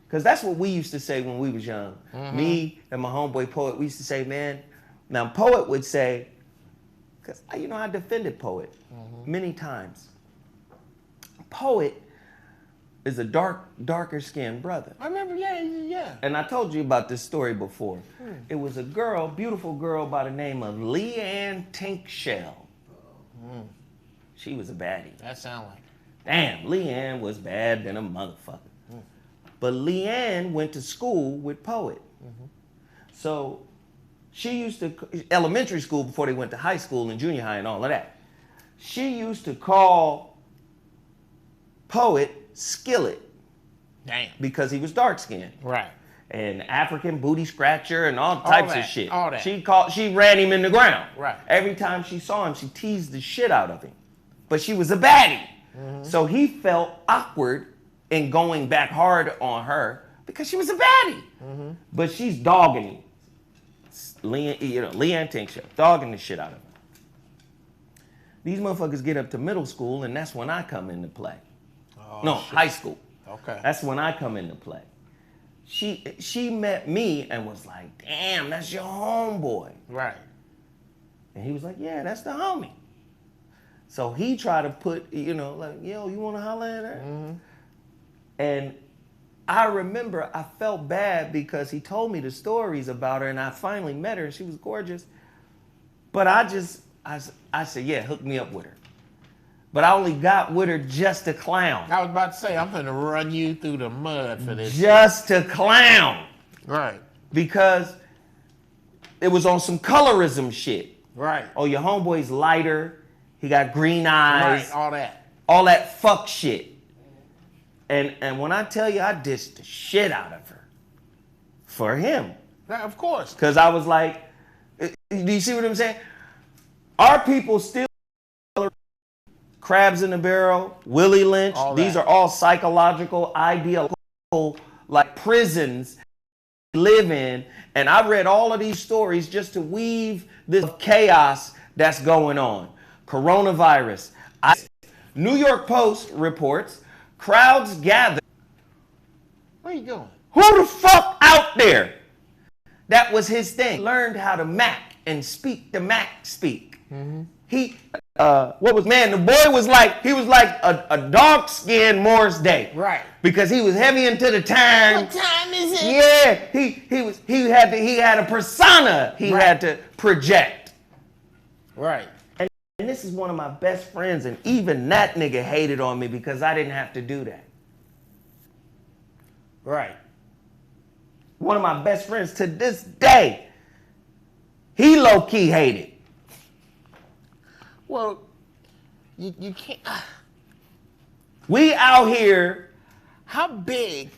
Because that's what we used to say when we was young. Me and my homeboy Poet, we used to say, man. Now Poet would say, because I defended Poet many times. Poet is a darker skinned brother. I remember, yeah. And I told you about this story before. It was a girl, beautiful girl by the name of Leanne Tinkshell. She was a baddie. That sound like. Damn, Leanne was bad than a motherfucker. But Leanne went to school with Poet. So she used to, elementary school before they went to high school and junior high and all of that. She used to call Poet Skillet. Damn. Because he was dark skinned. Right. And African booty scratcher and all types of shit. All that. She ran him in the ground. Right. Every time she saw him, she teased the shit out of him. But she was a baddie. So he felt awkward in going back hard on her because she was a baddie. But she's dogging him. Leanne Tinkshell, dogging the shit out of him. These motherfuckers get up to middle school, and that's when I come into play. Oh, No, shit. high school. Okay. That's when I come into play. She met me and was like, damn, that's your homeboy. Right. And he was like, yeah, that's the homie. So he tried to put, like, yo, you want to holler at her? Mm-hmm. And I remember I felt bad because he told me the stories about her, and I finally met her, and she was gorgeous. But I said, yeah, hook me up with her. But I only got with her just to clown. I was about to say, I'm going to run you through the mud for this. Just to clown. Right. Because it was on some colorism shit. Right. Oh, your homeboy's lighter. He got green eyes. Right, all that. All that fuck shit. And when I tell you, I dissed the shit out of her. For him. Now, of course. Because I was like, do you see what I'm saying? Our people still Crabs in the Barrel, Willie Lynch. These are all psychological, ideological, like prisons live in. And I read all of these stories just to weave this chaos that's going on. Coronavirus. New York Post reports crowds gather. Where you going? Who the fuck out there? That was his thing. Learned how to Mac and speak the Mac speak. Mm-hmm. The boy was like, he was like a dark-skinned Morris Day. Right. Because he was heavy into the time. What time is it? Yeah, he had a persona he had to project. Right. And this is one of my best friends, and even that nigga hated on me because I didn't have to do that. Right. One of my best friends to this day, he low-key hated. Well, you can't. We out here. How big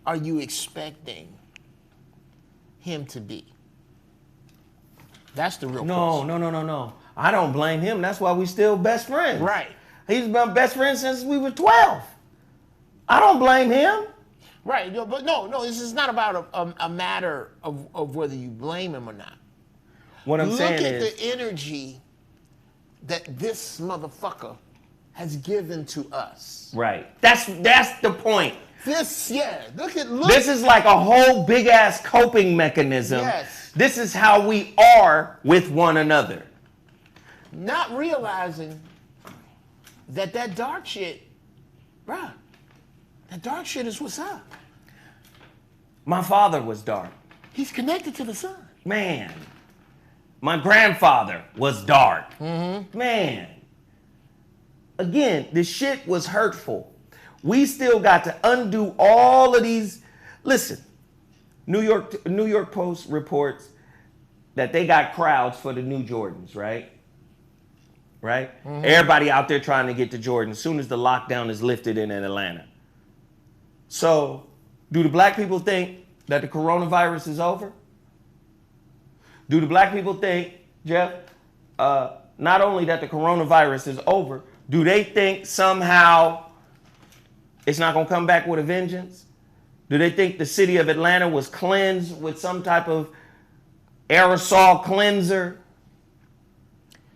are you expecting him to be? That's the real question. No. I don't blame him. That's why we still best friends. Right. He's been best friends since we were 12. I don't blame him. Right. But no, this is not about a matter of whether you blame him or not. What I'm saying is, look at the energy that this motherfucker has given to us. Right. That's the point. Look. This is like a whole big ass coping mechanism. Yes. This is how we are with one another. Not realizing that dark shit, bruh, that dark shit is what's up. My father was dark. He's connected to the sun. Man. My grandfather was dark. Mm-hmm. Man. Again, the shit was hurtful. We still got to undo all of these. Listen, New York Post reports that they got crowds for the new Jordans, right? Right? Mm-hmm. Everybody out there trying to get to Jordan as soon as the lockdown is lifted in Atlanta. So, do the black people think that the coronavirus is over? Do the black people think, Geoff, not only that the coronavirus is over, do they think somehow it's not going to come back with a vengeance? Do they think the city of Atlanta was cleansed with some type of aerosol cleanser?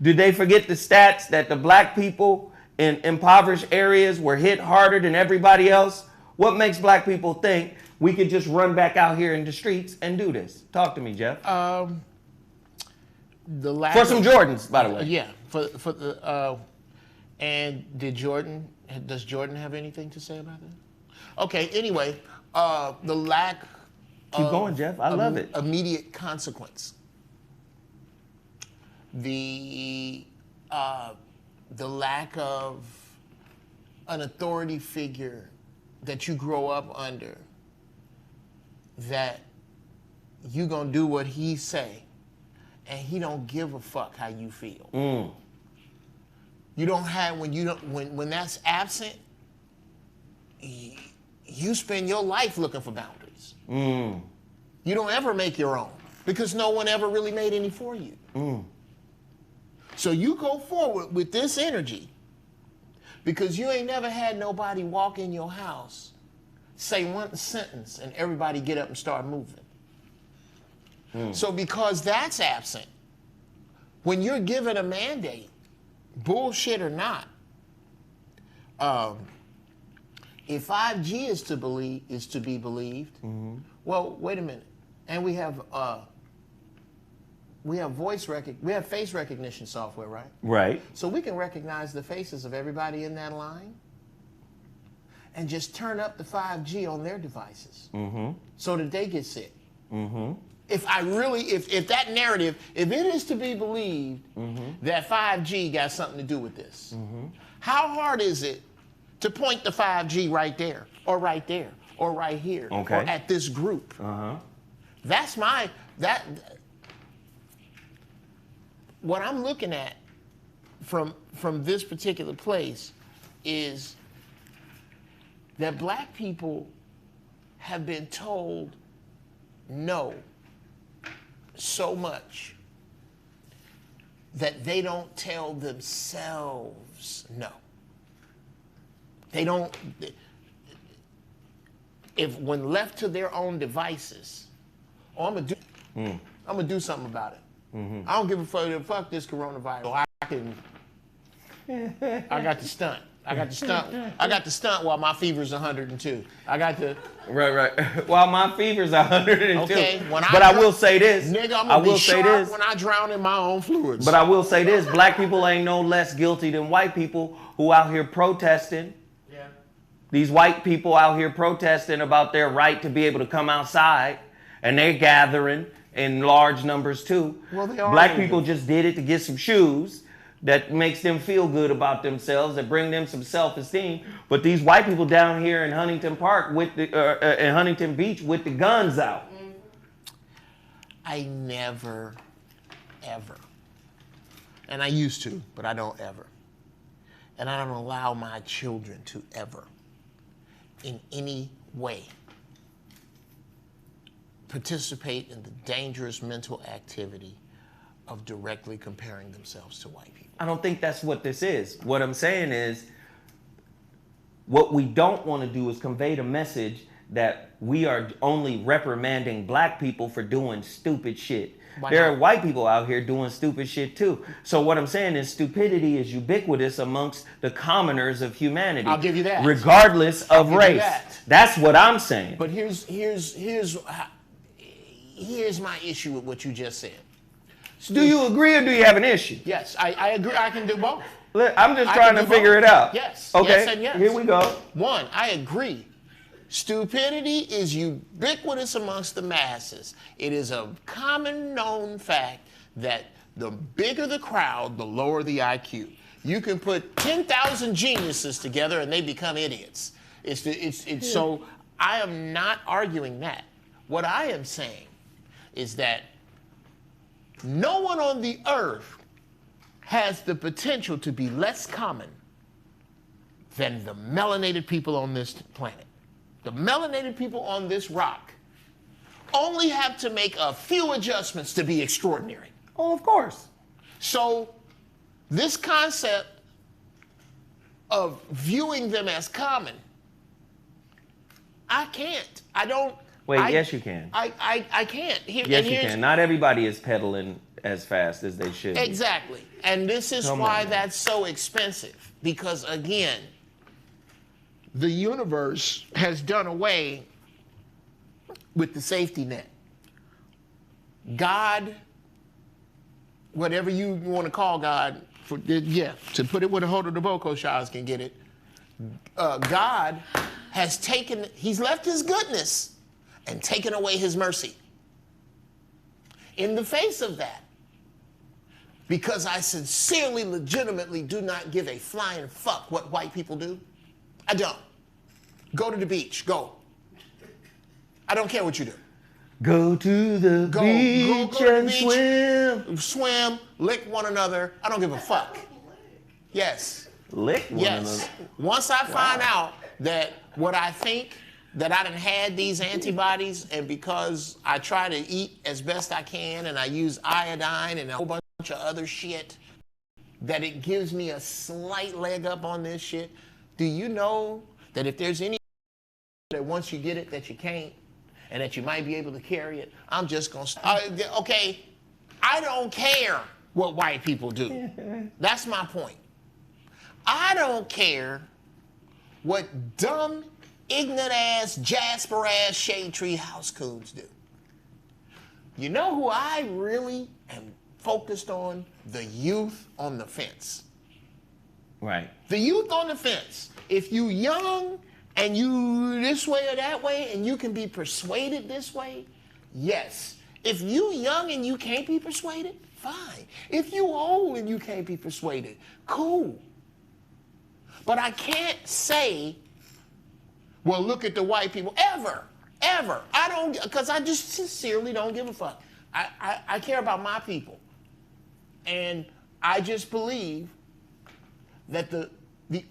Did they forget the stats that the black people in impoverished areas were hit harder than everybody else? What makes black people think we could just run back out here in the streets and do this? Talk to me, Geoff. For some Jordans, by the way. Yeah. For the and does Jordan have anything to say about that? Okay. Anyway, the lack. Keep going, Geoff. I love it. Immediate consequence. The lack of an authority figure that you grow up under, that you gonna do what he say, and he don't give a fuck how you feel. You don't have when that's absent, you spend your life looking for boundaries. You don't ever make your own because no one ever really made any for you. So you go forward with this energy because you ain't never had nobody walk in your house, say one sentence, and everybody get up and start moving. So because that's absent, when you're given a mandate, bullshit or not, if 5G is to be believed, well, wait a minute, and we have face recognition software, right? Right. So we can recognize the faces of everybody in that line, and just turn up the 5G on their devices, so that they get sick. If that narrative, if it is to be believed that 5G got something to do with this, how hard is it to point the 5G right there, or right there, or right here, or at this group? That's what I'm looking at from this particular place is that black people have been told no so much that they don't tell themselves no. They don't, if when left to their own devices, I'm gonna do something about it. I don't give a fuck this coronavirus. I got the stunt. I got the stunt while my fever's 102. I got the Right. While my fever's 102. Okay, but I will say this. Nigga, I'm gonna be sharp when I drown in my own fluids. But I will say this: black people ain't no less guilty than white people who out here protesting. Yeah. These white people out here protesting about their right to be able to come outside, and they're gathering in large numbers too. Well, they are. Black people just did it to get some shoes that makes them feel good about themselves, that bring them some self-esteem. But these white people down here in Huntington Park with the in Huntington Beach with the guns out. I never, ever, and I used to, but I don't ever, and I don't allow my children to ever, in any way, participate in the dangerous mental activity of directly comparing themselves to white people. I don't think that's what this is. What I'm saying is, what we don't want to do is convey the message that we are only reprimanding black people for doing stupid shit. There are white people out here doing stupid shit too. So what I'm saying is stupidity is ubiquitous amongst the commoners of humanity. I'll give you that. Regardless of race. That's what I'm saying. But here's my issue with what you just said. Do you agree or do you have an issue? Yes, I agree. I can do both. I'm just trying to figure it out. Yes. Okay. Yes and yes. Here we go. One, I agree. Stupidity is ubiquitous amongst the masses. It is a common known fact that the bigger the crowd, the lower the IQ. You can put 10,000 geniuses together and they become idiots. So I am not arguing that. What I am saying is that no one on the earth has the potential to be less common than the melanated people on this planet. The melanated people on this rock only have to make a few adjustments to be extraordinary. Oh, of course. So this concept of viewing them as common, I can't. I don't. Wait, yes you can. I can't. Yes you can. Not everybody is pedaling as fast as they should. Exactly. And this is why that's so expensive. Because again, the universe has done away with the safety net. God, whatever you want to call God, to put it where the Hodo de Boko Shahs can get it, God has he's left his goodness and taken away his mercy. In the face of that, because I sincerely, legitimately do not give a flying fuck what white people do, I don't. Go to the beach, go. I don't care what you do. Go to the beach and swim. Swim, lick one another. I don't give a fuck. Yes. Lick one another? Once I find out that what I think, that I done had these antibodies, and because I try to eat as best I can and I use iodine and a whole bunch of other shit, that it gives me a slight leg up on this shit. Do you know that if there's any that once you get it that you can't and that you might be able to carry it, I'm just gonna, okay, I don't care what white people do. That's my point. I don't care what dumb, ignorant-ass, Jasper-ass shade tree house coons do. You know who I really am focused on? The youth on the fence. Right. The youth on the fence. If you young and you this way or that way and you can be persuaded this way, yes. If you young and you can't be persuaded, fine. If you old and you can't be persuaded, cool. But I can't say, well, look at the white people. Ever. I don't, because I just sincerely don't give a fuck. I care about my people. And I just believe that the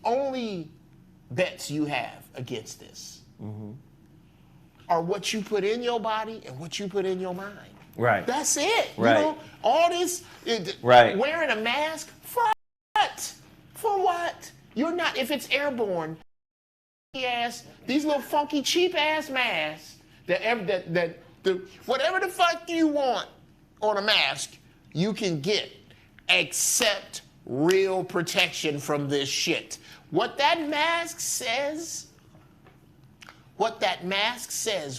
only bets you have against this are what you put in your body and what you put in your mind. Right. That's it. Right. You know, all this, right. Wearing a mask, for what? For what? You're not, if it's airborne, these little funky cheap ass masks whatever the fuck you want on a mask, you can get, except real protection from this shit. What that mask says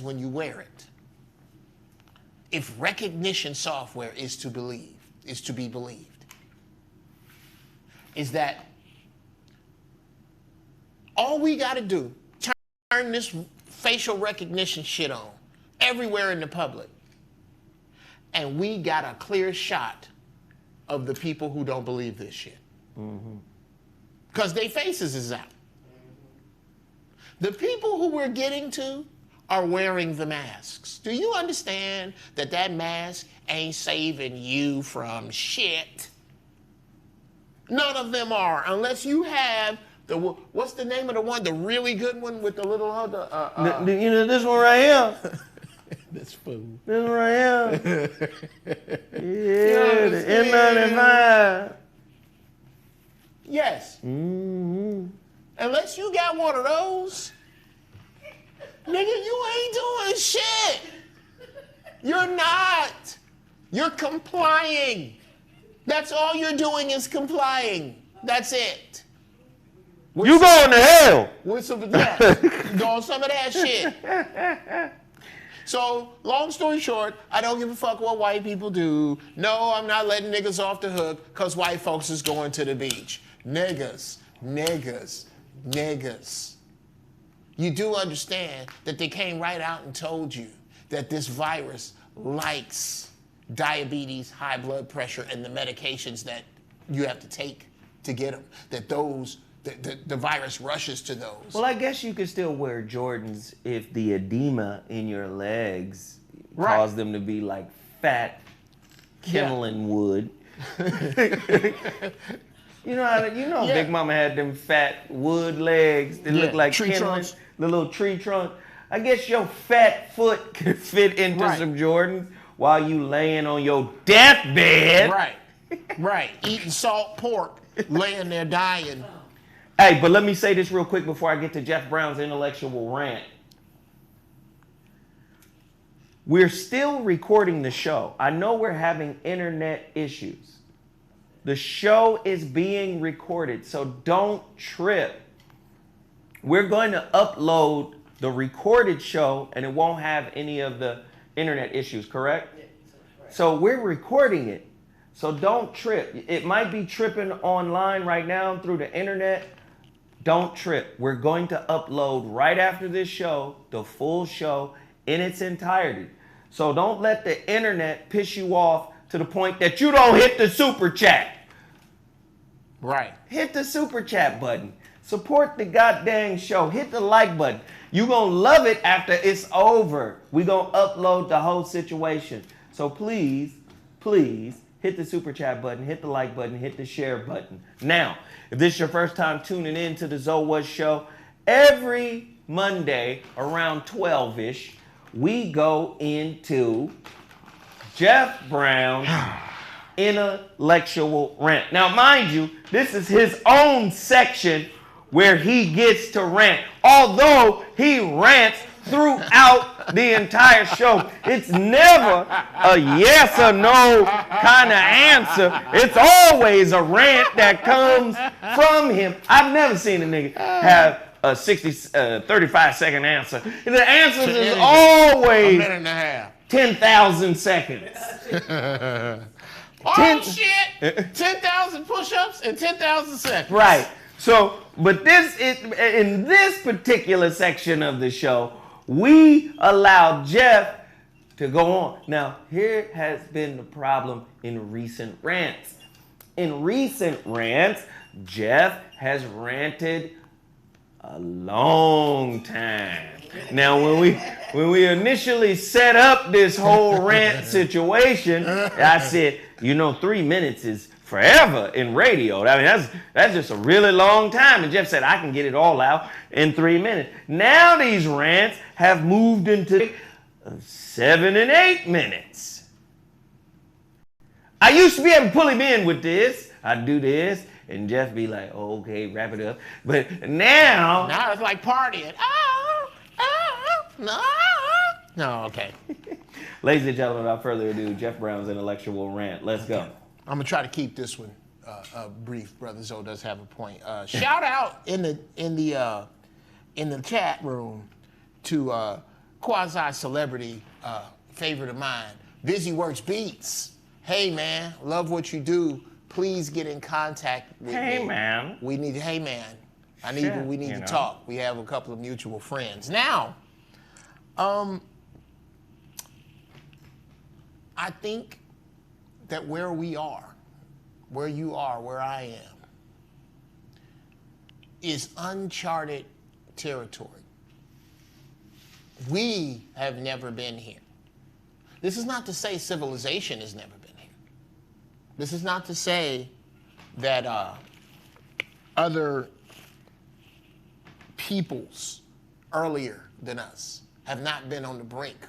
when you wear it, if recognition software is to be believed, is that all we got to do, turn this facial recognition shit on everywhere in the public, and we got a clear shot of the people who don't believe this shit. Because their faces is out. The people who we're getting to are wearing the masks. Do you understand that mask ain't saving you from shit? None of them are, unless you have what's the name of the one, the really good one with the little you know, this one right here. This fool. This one right here. Yeah, the N95. Yes. Unless you got one of those, nigga, you ain't doing shit. You're not. You're complying. That's all you're doing is complying. That's it. You going to hell. With some of that. Doing some of that shit. So, long story short, I don't give a fuck what white people do. No, I'm not letting niggas off the hook because white folks is going to the beach. Niggas. You do understand that they came right out and told you that this virus likes diabetes, high blood pressure, and the medications that you have to take to get them. That the virus rushes to those. Well, I guess you could still wear Jordans if the edema in your legs cause them to be like fat kindling wood. Big Mama had them fat wood legs that look like tree trunks. The little tree trunk. I guess your fat foot could fit into some Jordans while you laying on your deathbed. Right. Eating salt pork, laying there dying. Hey, but let me say this real quick before I get to Geoff Brown's intellectual rant. We're still recording the show. I know we're having internet issues. The show is being recorded, so don't trip. We're going to upload the recorded show, and it won't have any of the internet issues, correct? So we're recording it, so don't trip. It might be tripping online right now through the internet. Don't trip. We're going to upload right after this show, the full show in its entirety. So don't let the internet piss you off to the point that you don't hit the super chat. Right. Hit the super chat button. Support the goddamn show. Hit the like button. You're going to love it after it's over. We're going to upload the whole situation. So please, hit the super chat button, hit the like button, hit the share button. Now, if this is your first time tuning in to the Zoe Was Show, every Monday around 12-ish, we go into Geoff Brown's intellectual rant. Now, mind you, this is his own section where he gets to rant. Although he rants throughout the entire show. It's never a yes or no kind of answer. It's always a rant that comes from him. I've never seen a nigga have a 35-second answer. The answer is always a minute and a half. 10,000 seconds. Oh, shit! 10,000 push-ups in 10,000 seconds. Right. So, but in this particular section of the show, we allow Geoff to go on. Now, here has been the problem in recent rants. In recent rants, Geoff has ranted a long time. Now, when we initially set up this whole rant situation, I said, 3 minutes is forever in radio. I mean, that's just a really long time. And Geoff said, I can get it all out in 3 minutes. Now these rants have moved into 7 and 8 minutes. I used to be able to pull him in with this. I'd do this, and Geoff be like, oh, okay, wrap it up. But now it's like partying. No, okay. Ladies and gentlemen, without further ado, Geoff Brown's intellectual rant. Let's go. I'm gonna try to keep this one brief. Brother Zoe does have a point. Shout out in the chat room to quasi celebrity favorite of mine, Busy Works Beats. Hey man, love what you do. Please get in contact with me. Hey man. We need. Hey man, we need to talk. We have a couple of mutual friends now. I think that where we are, where you are, where I am, is uncharted territory. We have never been here. This is not to say civilization has never been here. This is not to say that other peoples earlier than us have not been on the brink,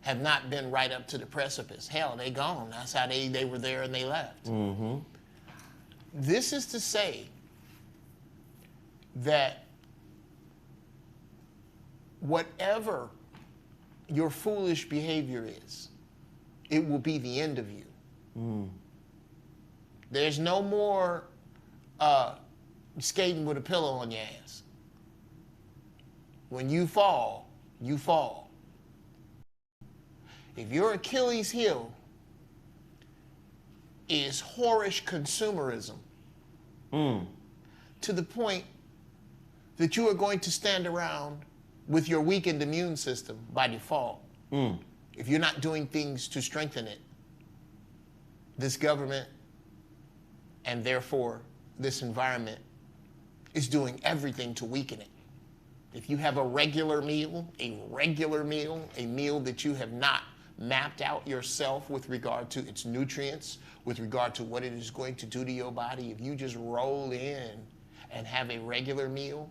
have not been right up to the precipice. Hell, they gone. That's how they were there and they left. Mm-hmm. This is to say that whatever your foolish behavior is, it will be the end of you. Mm. There's no more skating with a pillow on your ass. When you fall, you fall. If your Achilles heel is whorish consumerism to the point that you are going to stand around with your weakened immune system by default, if you're not doing things to strengthen it, this government and therefore this environment is doing everything to weaken it. If you have a regular meal, a meal that you have not mapped out yourself with regard to its nutrients, with regard to what it is going to do to your body, if you just roll in and have a regular meal,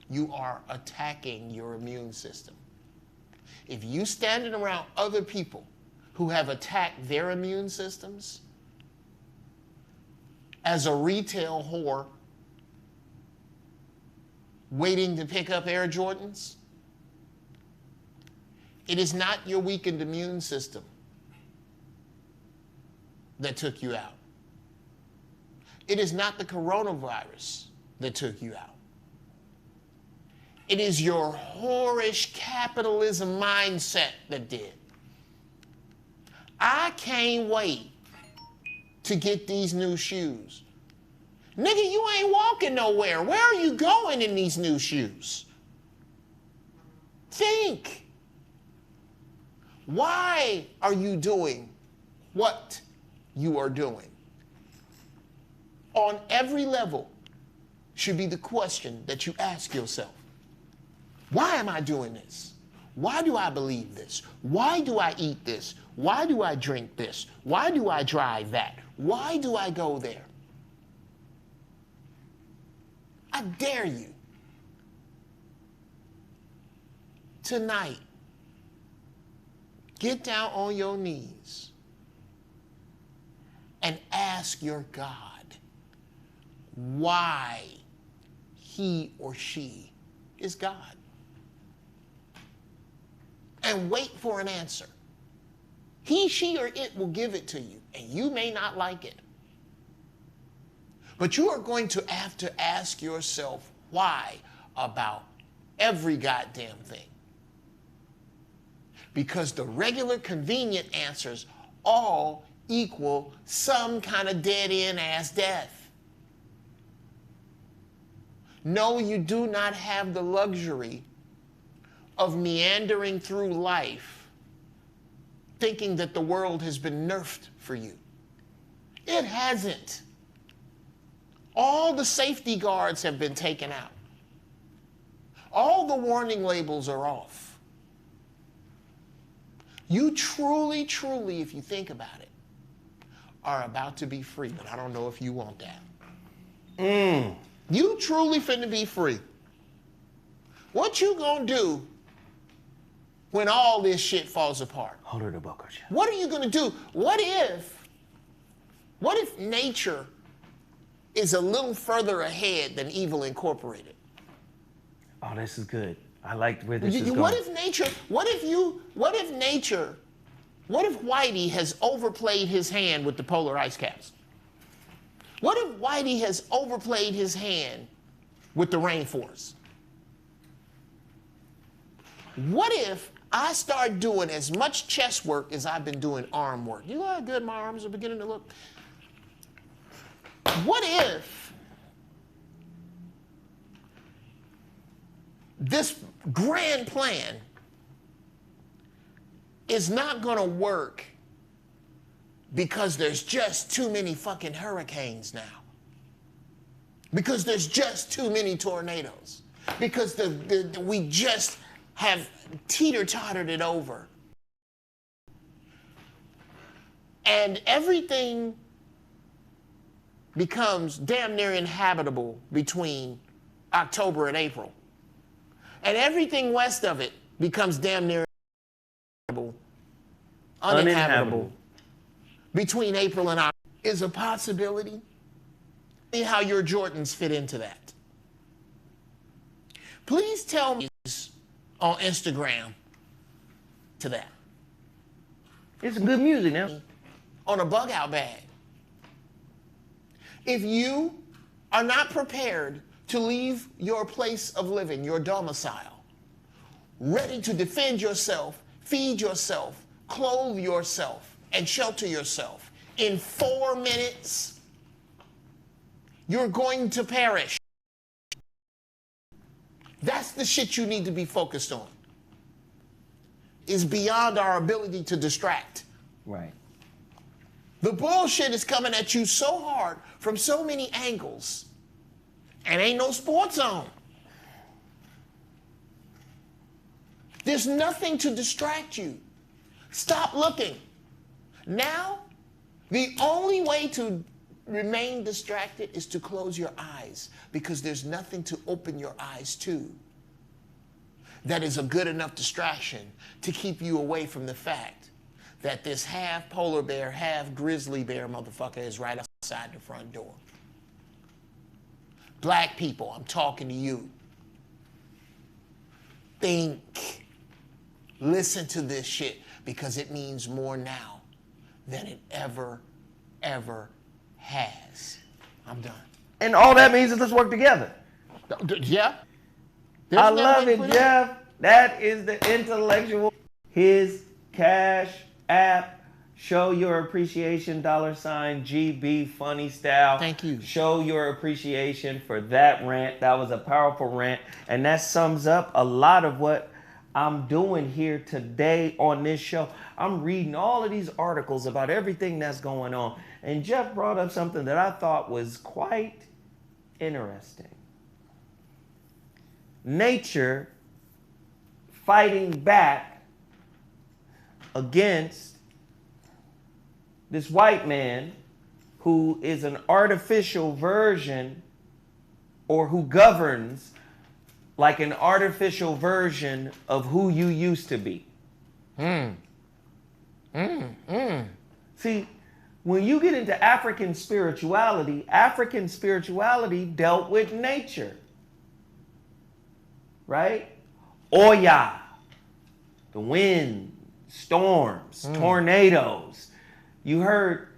you are attacking your immune system. If you standing around other people who have attacked their immune systems as a retail whore waiting to pick up Air Jordans, it is not your weakened immune system that took you out. It is not the coronavirus that took you out. It is your whorish capitalism mindset that did. I can't wait to get these new shoes. Nigga, you ain't walking nowhere. Where are you going in these new shoes? Think. Why are you doing what you are doing? On every level should be the question that you ask yourself. Why am I doing this? Why do I believe this? Why do I eat this? Why do I drink this? Why do I drive that? Why do I go there? I dare you tonight, get down on your knees and ask your God why he or she is God. and wait for an answer. He, she, or it will give it to you, and you may not like it. But you are going to have to ask yourself why about every goddamn thing. Because the regular convenient answers all equal some kind of dead-end ass death. No, you do not have the luxury of meandering through life thinking that the world has been nerfed for you. It hasn't. All the safety guards have been taken out. All the warning labels are off. You truly, truly, if you think about it, are about to be free, but I don't know if you want that. You truly finna be free. What you gonna do when all this shit falls apart? Hold her the buckle. What are you gonna do? What if nature is a little further ahead than Evil Incorporated? Oh, this is good. I like where this is going. What if Whitey has overplayed his hand with the polar ice caps? What if Whitey has overplayed his hand with the rainforest? What if I start doing as much chest work as I've been doing arm work? You know how good my arms are beginning to look? What if this grand plan is not going to work because there's just too many fucking hurricanes now? Because there's just too many tornadoes? Because we just have teeter-tottered it over. And everything becomes damn near inhabitable between October and April. And everything west of it becomes damn near uninhabitable between April and October. Is a possibility. See how your Jordans fit into that. Please tell me on Instagram to that. It's good music now. On a bug out bag. If you are not prepared to leave your place of living, your domicile, ready to defend yourself, feed yourself, clothe yourself, and shelter yourself in 4 minutes, you're going to perish. That's the shit you need to be focused on. Is beyond our ability to distract. Right. The bullshit is coming at you so hard from so many angles, and ain't no sports on. There's nothing to distract you. Stop looking. Now, the only way to remain distracted is to close your eyes, because there's nothing to open your eyes to that is a good enough distraction to keep you away from the fact that this half polar bear, half grizzly bear motherfucker is right outside the front door. Black people, I'm talking to you. Think. Listen to this shit, because it means more now than it ever has. I'm done. And all that means is let's work together. Yeah. I love it, Geoff. That is the intellectual. His Cash App. Show your appreciation, $GB funny style. Thank you. Show your appreciation for that rant. That was a powerful rant. And that sums up a lot of what I'm doing here today on this show. I'm reading all of these articles about everything that's going on. And Geoff brought up something that I thought was quite interesting. Nature fighting back against this white man who is an artificial version, or who governs like an artificial version of who you used to be. See, when you get into African spirituality dealt with nature. Right? Oya. the wind, storms, tornadoes. You heard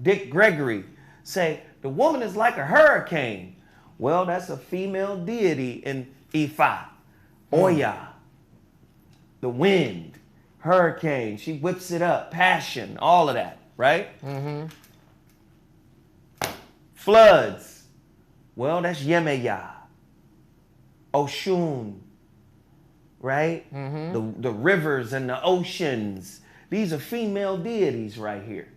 Dick Gregory say, the woman is like a hurricane. Well, that's a female deity in Ifa, Oya. The wind, hurricane, she whips it up, passion, all of that, right? Floods, well, that's Yemeya, Oshun, right? The rivers and the oceans. These are female deities right here.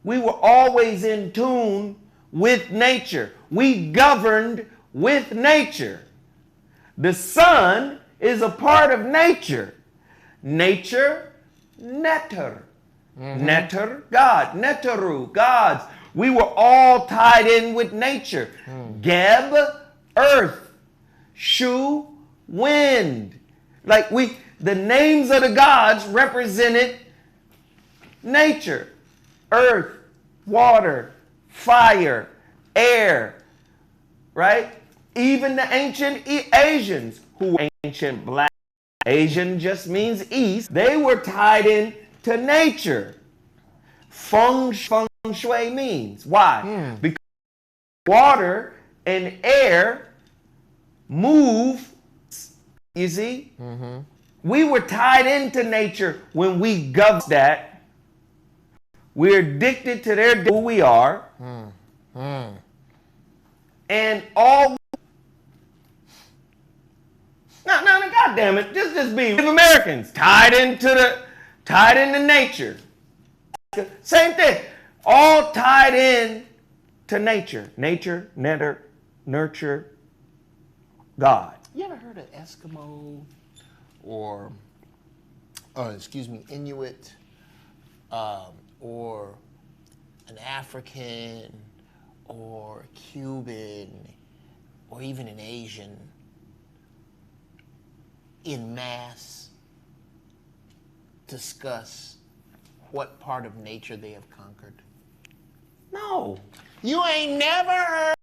We were always in tune with nature. We governed with nature. The sun is a part of nature. Nature, neter. Neter, God. Neteru, gods. We were all tied in with nature. Geb, earth. Shu, wind. Like the names of the gods represented nature. Earth, water, fire, air, right? Even the ancient Asians, who were ancient black, Asian just means east, they were tied in to nature. Feng shui means. Why? Because water and air move, you see? We were tied into nature when we governed that. We're addicted to who we are. And all... No, God damn it. Just be Americans tied into nature. Same thing. All tied in to nature. Nature, nurture, God. You ever heard of Eskimo or Inuit, or an African or Cuban or even an Asian in mass discuss what part of nature they have conquered? No. You ain't never heard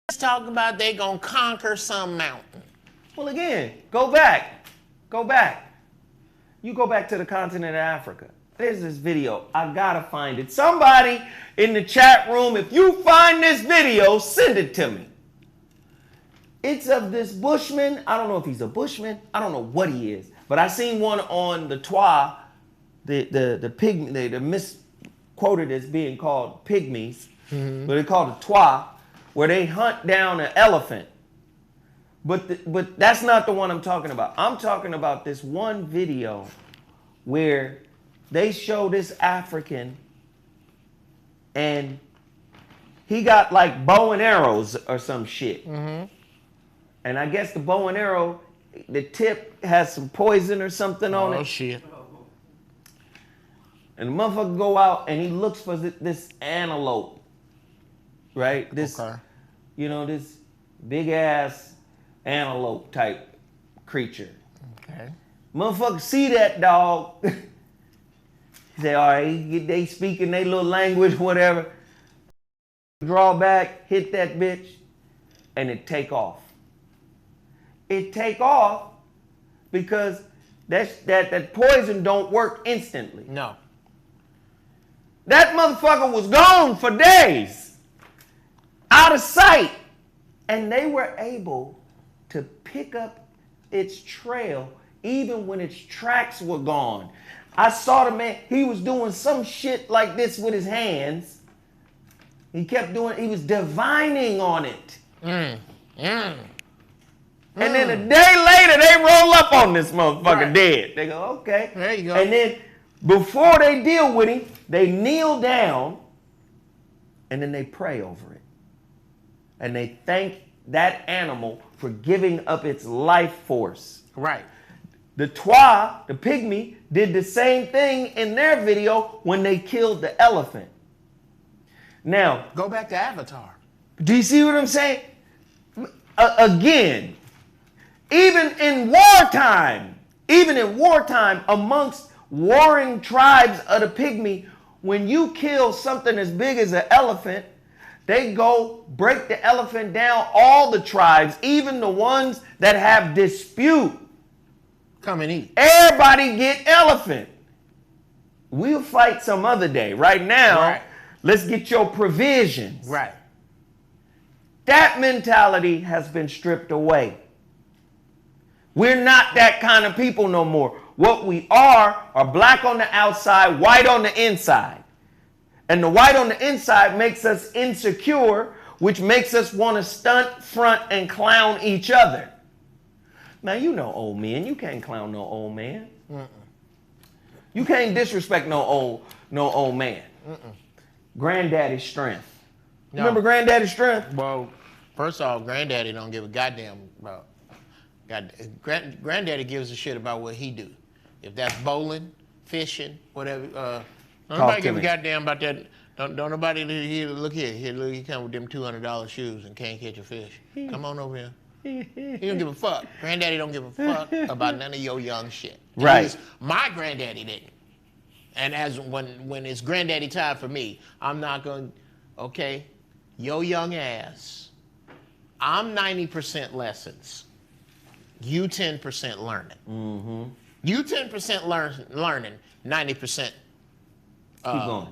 us talk about they gonna conquer some mountain. Well, again, go back. You go back to the continent of Africa. There's this video. I gotta find it. Somebody in the chat room, if you find this video, send it to me. It's of this bushman. I don't know if he's a bushman. I don't know what he is. But I seen one on the Twa, the pygmy, they misquoted as being called pygmies, but they're called the Twa, where they hunt down an elephant. But that's not the one I'm talking about. I'm talking about this one video where they show this African and he got like bow and arrows or some shit. And I guess the bow and arrow, the tip has some poison or something on it. Oh, shit. And the motherfucker go out and he looks for this antelope, right? This, this big ass antelope type creature. Okay. Motherfucker see that dog. He say, all right, they speaking their little language, whatever. Draw back, hit that bitch, and it take off. It take off because that poison don't work instantly. No. That motherfucker was gone for days, out of sight. And they were able to pick up its trail even when its tracks were gone. I saw the man, he was doing some shit like this with his hands. He was divining on it. And then a day later, they roll up on this motherfucker dead. They go, okay. There you go. And then before they deal with him, they kneel down and then they pray over it. And they thank that animal for giving up its life force. Right. The Twa, the pygmy, did the same thing in their video when they killed the elephant. Now, go back to Avatar. Do you see what I'm saying? Again, even in wartime, amongst warring tribes of the pygmy, when you kill something as big as an elephant, they go break the elephant down, all the tribes, even the ones that have dispute. Come and eat. Everybody get elephant. We'll fight some other day. Right now, Right. let's get your provisions. Right. That mentality has been stripped away. We're not that kind of people no more. What we are black on the outside, white on the inside. And the white on the inside makes us insecure, which makes us want to stunt, front, and clown each other. Now, you know old men. You can't clown no old man. You can't disrespect no old man. Granddaddy's strength. No. Remember Granddaddy's strength? Well, first off, Granddaddy don't give a goddamn about. Granddaddy gives a shit about what he do. If that's bowling, fishing, whatever. Don't nobody give a goddamn about that. Don't nobody here. Look here. Look, he come with them $200 shoes and can't catch a fish. Come on over here. He don't give a fuck. Granddaddy don't give a fuck about none of your young shit. Right. My granddaddy didn't. And as when it's granddaddy time for me, I'm not going, okay, yo young ass, I'm 90% lessons. You 10% learning. Mm-hmm. You 10% learning, 90%. Keep going.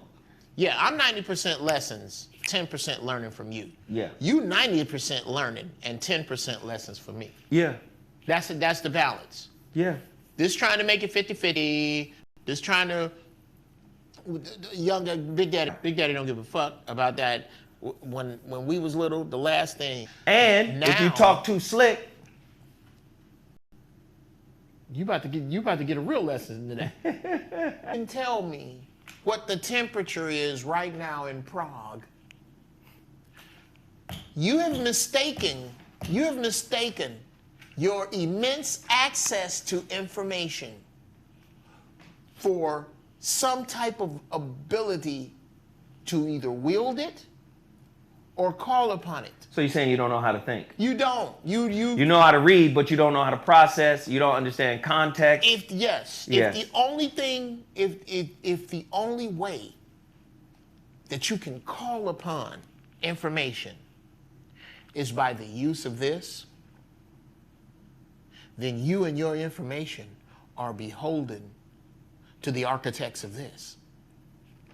Yeah, I'm 90% lessons, 10% learning from you. Yeah. You 90% learning and 10% lessons from me. Yeah. That's the balance. Yeah. This trying to make it 50-50. This trying to Big Daddy don't give a fuck about that. When we was little, the last thing. And now, if you talk too slick, you about to get a real lesson today. And tell me what the temperature is right now in Prague. You have mistaken your immense access to information for some type of ability to either wield it or call upon it. so you're saying you don't know how to think. You don't. You know how to read, but you don't know how to process. You don't understand context. If the only way that you can call upon information is by the use of this, then you and your information are beholden to the architects of this.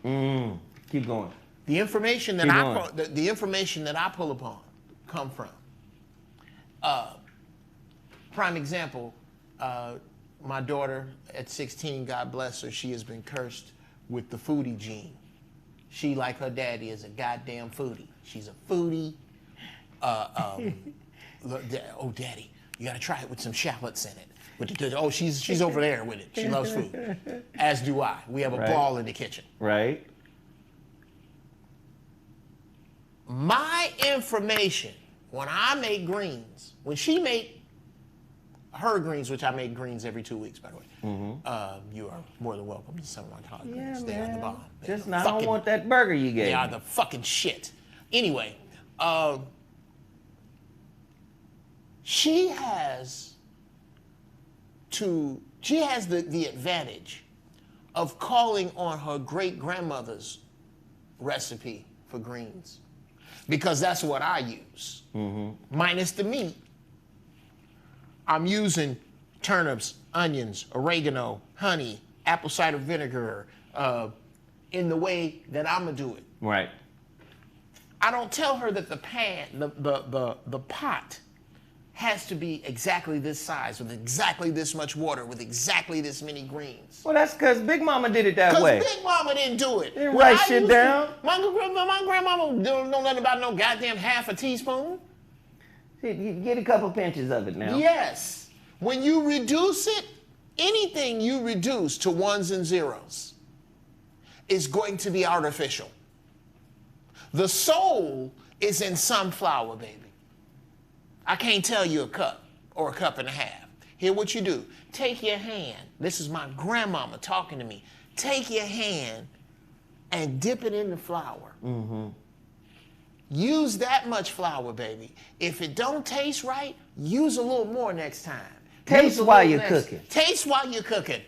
Keep going. The information that the information that I pull upon come from. Prime example, my daughter at 16, God bless her, she has been cursed with the foodie gene. She, like her daddy, is a goddamn foodie. She's a foodie. Oh, daddy, you gotta try it with some shallots in it. Oh, she's over there with it. She loves food. As do I. We have a ball in the kitchen. Right. My information, when I make greens, when she make her greens, which I make greens every 2 weeks, by the way, you are more than welcome to some of my collard greens. They are the bomb. I don't want that burger you gave They are me. the fucking shit. Anyway, she has the advantage of calling on her great-grandmother's recipe for greens, because that's what I use. Minus the meat. I'm using turnips, onions, oregano, honey, apple cider vinegar, in the way that I'm gonna do it. Right. I don't tell her that the pan, the pot has to be exactly this size, with exactly this much water, with exactly this many greens. Well, that's because Big Mama did it that way. Because Big Mama didn't do it. Didn't write shit down. My grandmama don't know nothing about no goddamn half a teaspoon. Get a couple pinches of it now. Yes. When you reduce it, anything you reduce to ones and zeros is going to be artificial. The soul is in sunflower, baby. I can't tell you a cup or a cup and a half. Here what you do. Take your hand. This is my grandmama talking to me. Take your hand and dip it in the flour. Use that much flour, baby. If it don't taste right, use a little more next time. Taste while you're cooking. Taste while you're cooking.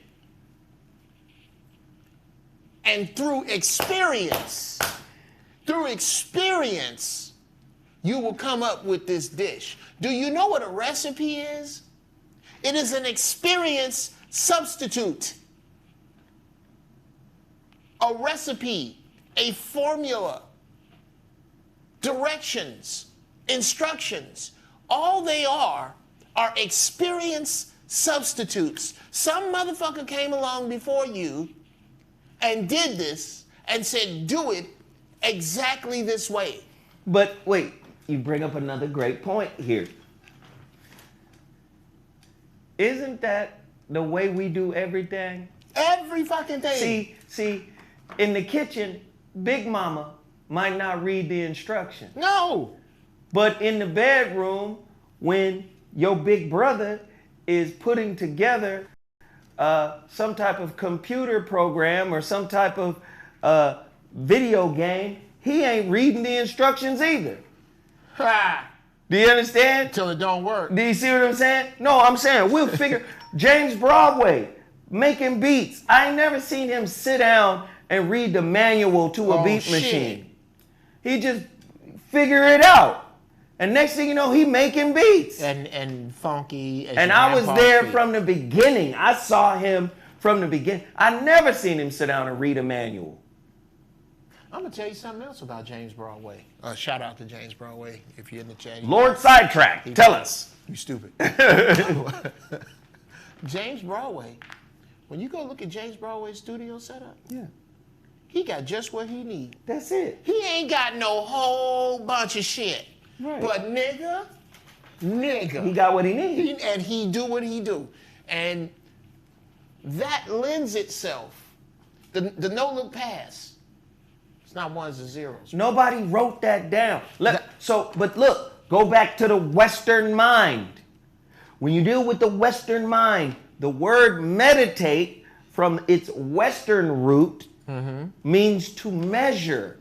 And through experience, you will come up with this dish. Do you know what a recipe is? It is an experience substitute. A recipe, a formula, directions, instructions. All they are experience substitutes. Some motherfucker came along before you and did this and said, do it exactly this way. But wait, you bring up another great point here. Isn't that the way we do everything? Every fucking thing. See, in the kitchen, Big Mama might not read the instructions. No. But in the bedroom, when your big brother is putting together some type of computer program or some type of video game, he ain't reading the instructions either. Ha! Do you understand? Till it don't work. Do you see what I'm saying? No, I'm saying we'll figure. James Broadway making beats. I ain't never seen him sit down and read the manual to a beat machine. He just figure it out. And next thing you know, he making beats. And funky. And I was there from the beginning. I saw him from the beginning. I never seen him sit down and read a manual. I'm going to tell you something else about James Broadway. Shout out to James Broadway if you're in the chat. Lord Sidetrack, tell us. You stupid. James Broadway, when you go look at James Broadway's studio setup, Yeah. he got just what he needs. That's it. He ain't got no whole bunch of shit. Right. But nigga. He got what he needs. And he do what he do. And that lends itself, the no-look pass, it's not ones and zeros. Nobody wrote that down. But look, go back to the Western mind. When you deal with the Western mind, the word meditate from its Western root means to measure.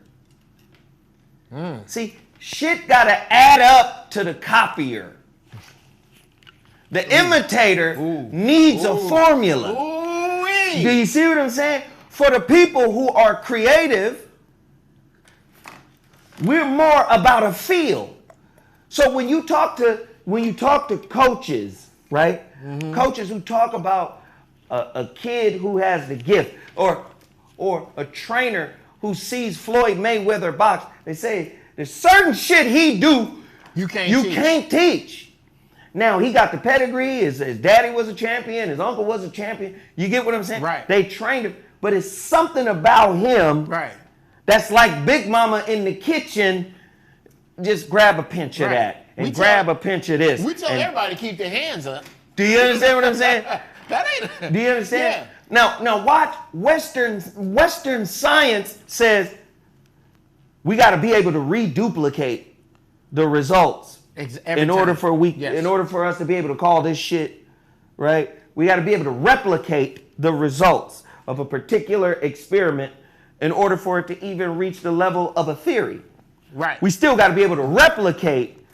See, shit gotta add up to the copier. The imitator needs a formula. Do you see what I'm saying? For the people who are creative, we're more about a feel. So when you talk to coaches, right? Coaches who talk about a kid who has the gift, or a trainer who sees Floyd Mayweather box, they say there's certain shit he do you can't teach. Now he got the pedigree. His daddy was a champion. His uncle was a champion. You get what I'm saying? Right. They trained him, but it's something about him. Right. That's like Big Mama in the kitchen. Just grab a pinch of that and grab a pinch of this. We tell everybody to keep their hands up. Do you understand what I'm saying? That ain't. Do you understand? Yeah. Now watch. Western science says we got to be able to reduplicate the results in order for us to be able to call this shit right. We got to be able to replicate the results of a particular experiment in order for it to even reach the level of a theory. Right. We still got to be able to replicate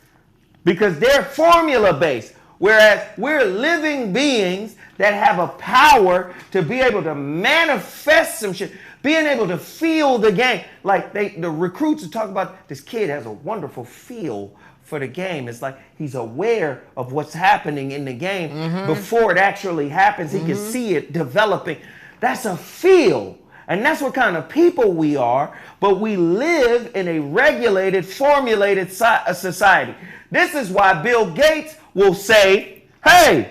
because they're formula based. Whereas we're living beings that have a power to be able to manifest some shit, being able to feel the game. Like the recruits are talking about, this kid has a wonderful feel for the game. It's like he's aware of what's happening in the game before it actually happens. He can see it developing. That's a feel. And that's what kind of people we are. But we live in a regulated, formulated society. This is why Bill Gates will say, hey,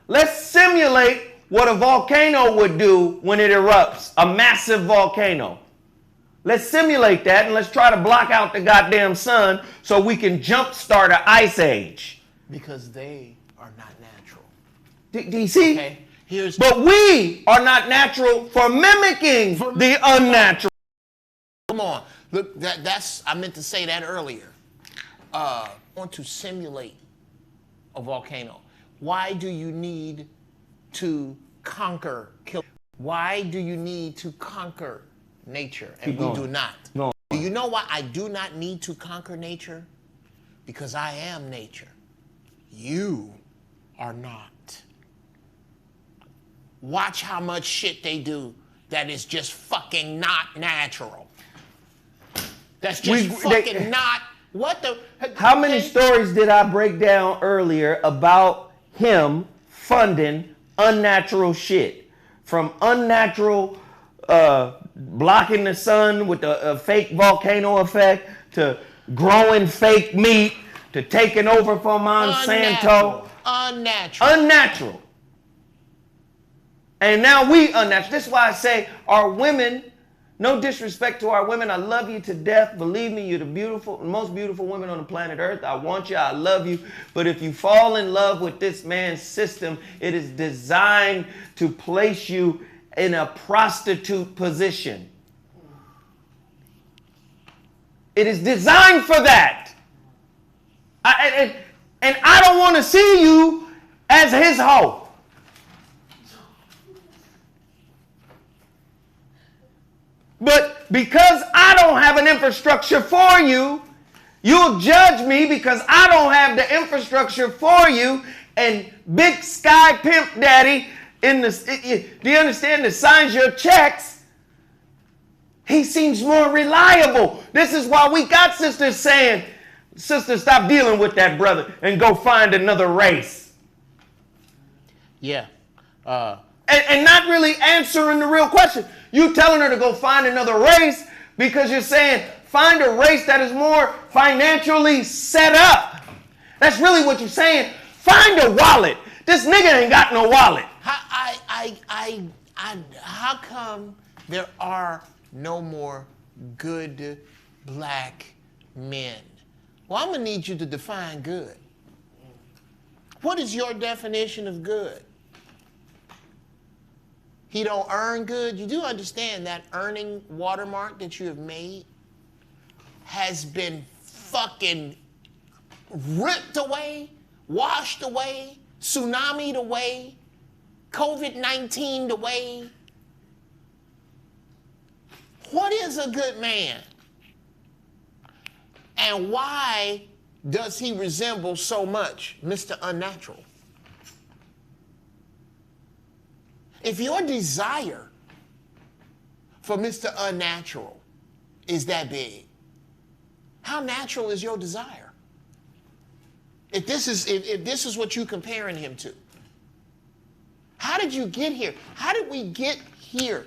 let's simulate what a volcano would do when it erupts, a massive volcano. Let's simulate that and let's try to block out the goddamn sun so we can jumpstart an ice age. Because they are not natural. Do you see? Okay. But we are not natural for mimicking the unnatural. Come on. Look, that's I meant to say that earlier. Want to simulate a volcano. Why do you need to kill? Why do you need to conquer nature? And we do not. No. Do you know why I do not need to conquer nature? Because I am nature. You are not. Watch how much shit they do that is just fucking not natural. That's just not. What the? How many stories did I break down earlier about him funding unnatural shit. From unnatural blocking the sun with a fake volcano effect to growing fake meat to taking over for Monsanto. Unnatural. And now we unnatural. This is why I say our women, no disrespect to our women, I love you to death. Believe me, you're the most beautiful women on the planet Earth. I want you, I love you. But if you fall in love with this man's system, it is designed to place you in a prostitute position. It is designed for that. And I don't want to see you as his hoe. But because I don't have an infrastructure for you, you'll judge me because I don't have the infrastructure for you. And Big Sky Pimp Daddy, do you understand, that signs your checks, he seems more reliable. This is why we got sisters saying, sister, stop dealing with that brother and go find another race. Yeah. And not really answering the real question. You telling her to go find another race because you're saying find a race that is more financially set up. That's really what you're saying. Find a wallet. This nigga ain't got no wallet. How come there are no more good black men? Well, I'm gonna need you to define good. What is your definition of good? He don't earn good. You do understand that earning watermark that you have made has been fucking ripped away, washed away, tsunami'd away, COVID-19'd away. What is a good man? And why does he resemble so much Mr. Unnatural? If your desire for Mr. Unnatural is that big, how natural is your desire? If this is what you're comparing him to, how did you get here? How did we get here?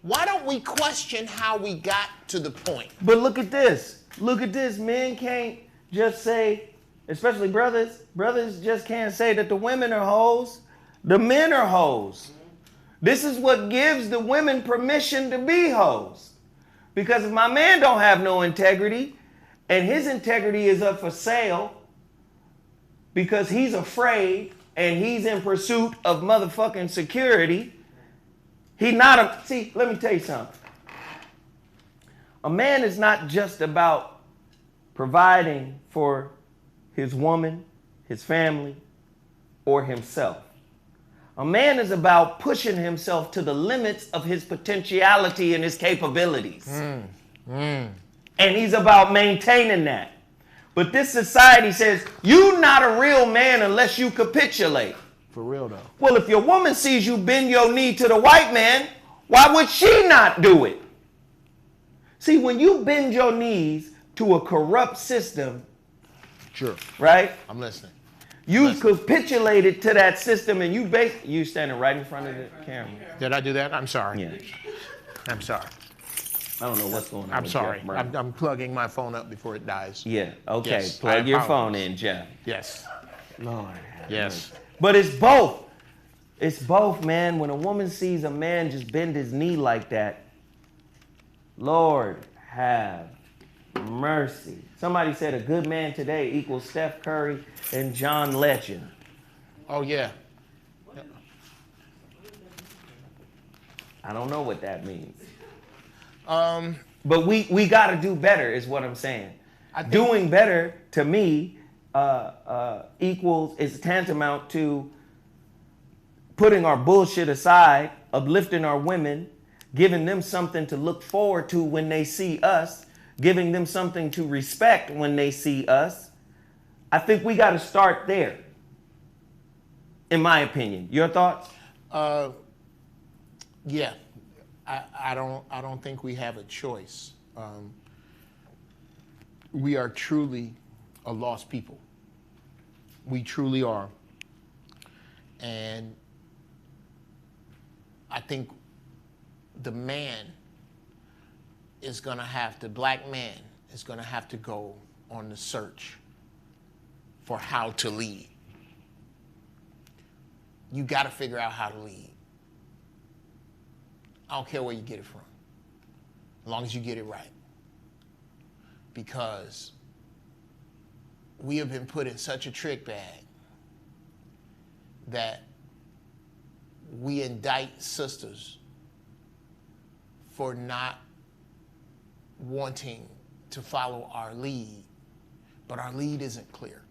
Why don't we question how we got to the point? But look at this. Look at this. Men can't just say, especially brothers just can't say that the women are hoes. The men are hoes. This is what gives the women permission to be hoes. Because if my man don't have no integrity, and his integrity is up for sale because he's afraid and he's in pursuit of motherfucking security, see, let me tell you something. A man is not just about providing for his woman, his family, or himself. A man is about pushing himself to the limits of his potentiality and his capabilities. And he's about maintaining that. But this society says, you're not a real man unless you capitulate. For real though. Well, if your woman sees you bend your knee to the white man, why would she not do it? See, when you bend your knees to a corrupt system, sure, right? I'm listening. You capitulated to that system, and you standing right in front of the camera. Did I do that? I'm sorry. Yeah. I'm sorry. I don't know what's going on. I'm sorry. I'm plugging my phone up before it dies. Yeah. Okay. Yes, Plug your phone in, Geoff. Yes. Lord. Yes. But it's both. It's both, man. When a woman sees a man just bend his knee like that, Lord have mercy. Somebody said a good man today equals Steph Curry and John Legend. Oh, yeah. I don't know what that means. But we got to do better is what I'm saying. Doing better, to me, is tantamount to putting our bullshit aside, uplifting our women, giving them something to look forward to when they see us, giving them something to respect when they see us. I think we got to start there, in my opinion. Your thoughts? Yeah. I don't think we have a choice. We are truly a lost people. We truly are. And I think the man is going to have to, black man is going to have to go on the search for how to lead. You got to figure out how to lead. I don't care where you get it from, as long as you get it right. Because we have been put in such a trick bag that we indict sisters for not wanting to follow our lead, but our lead isn't clear.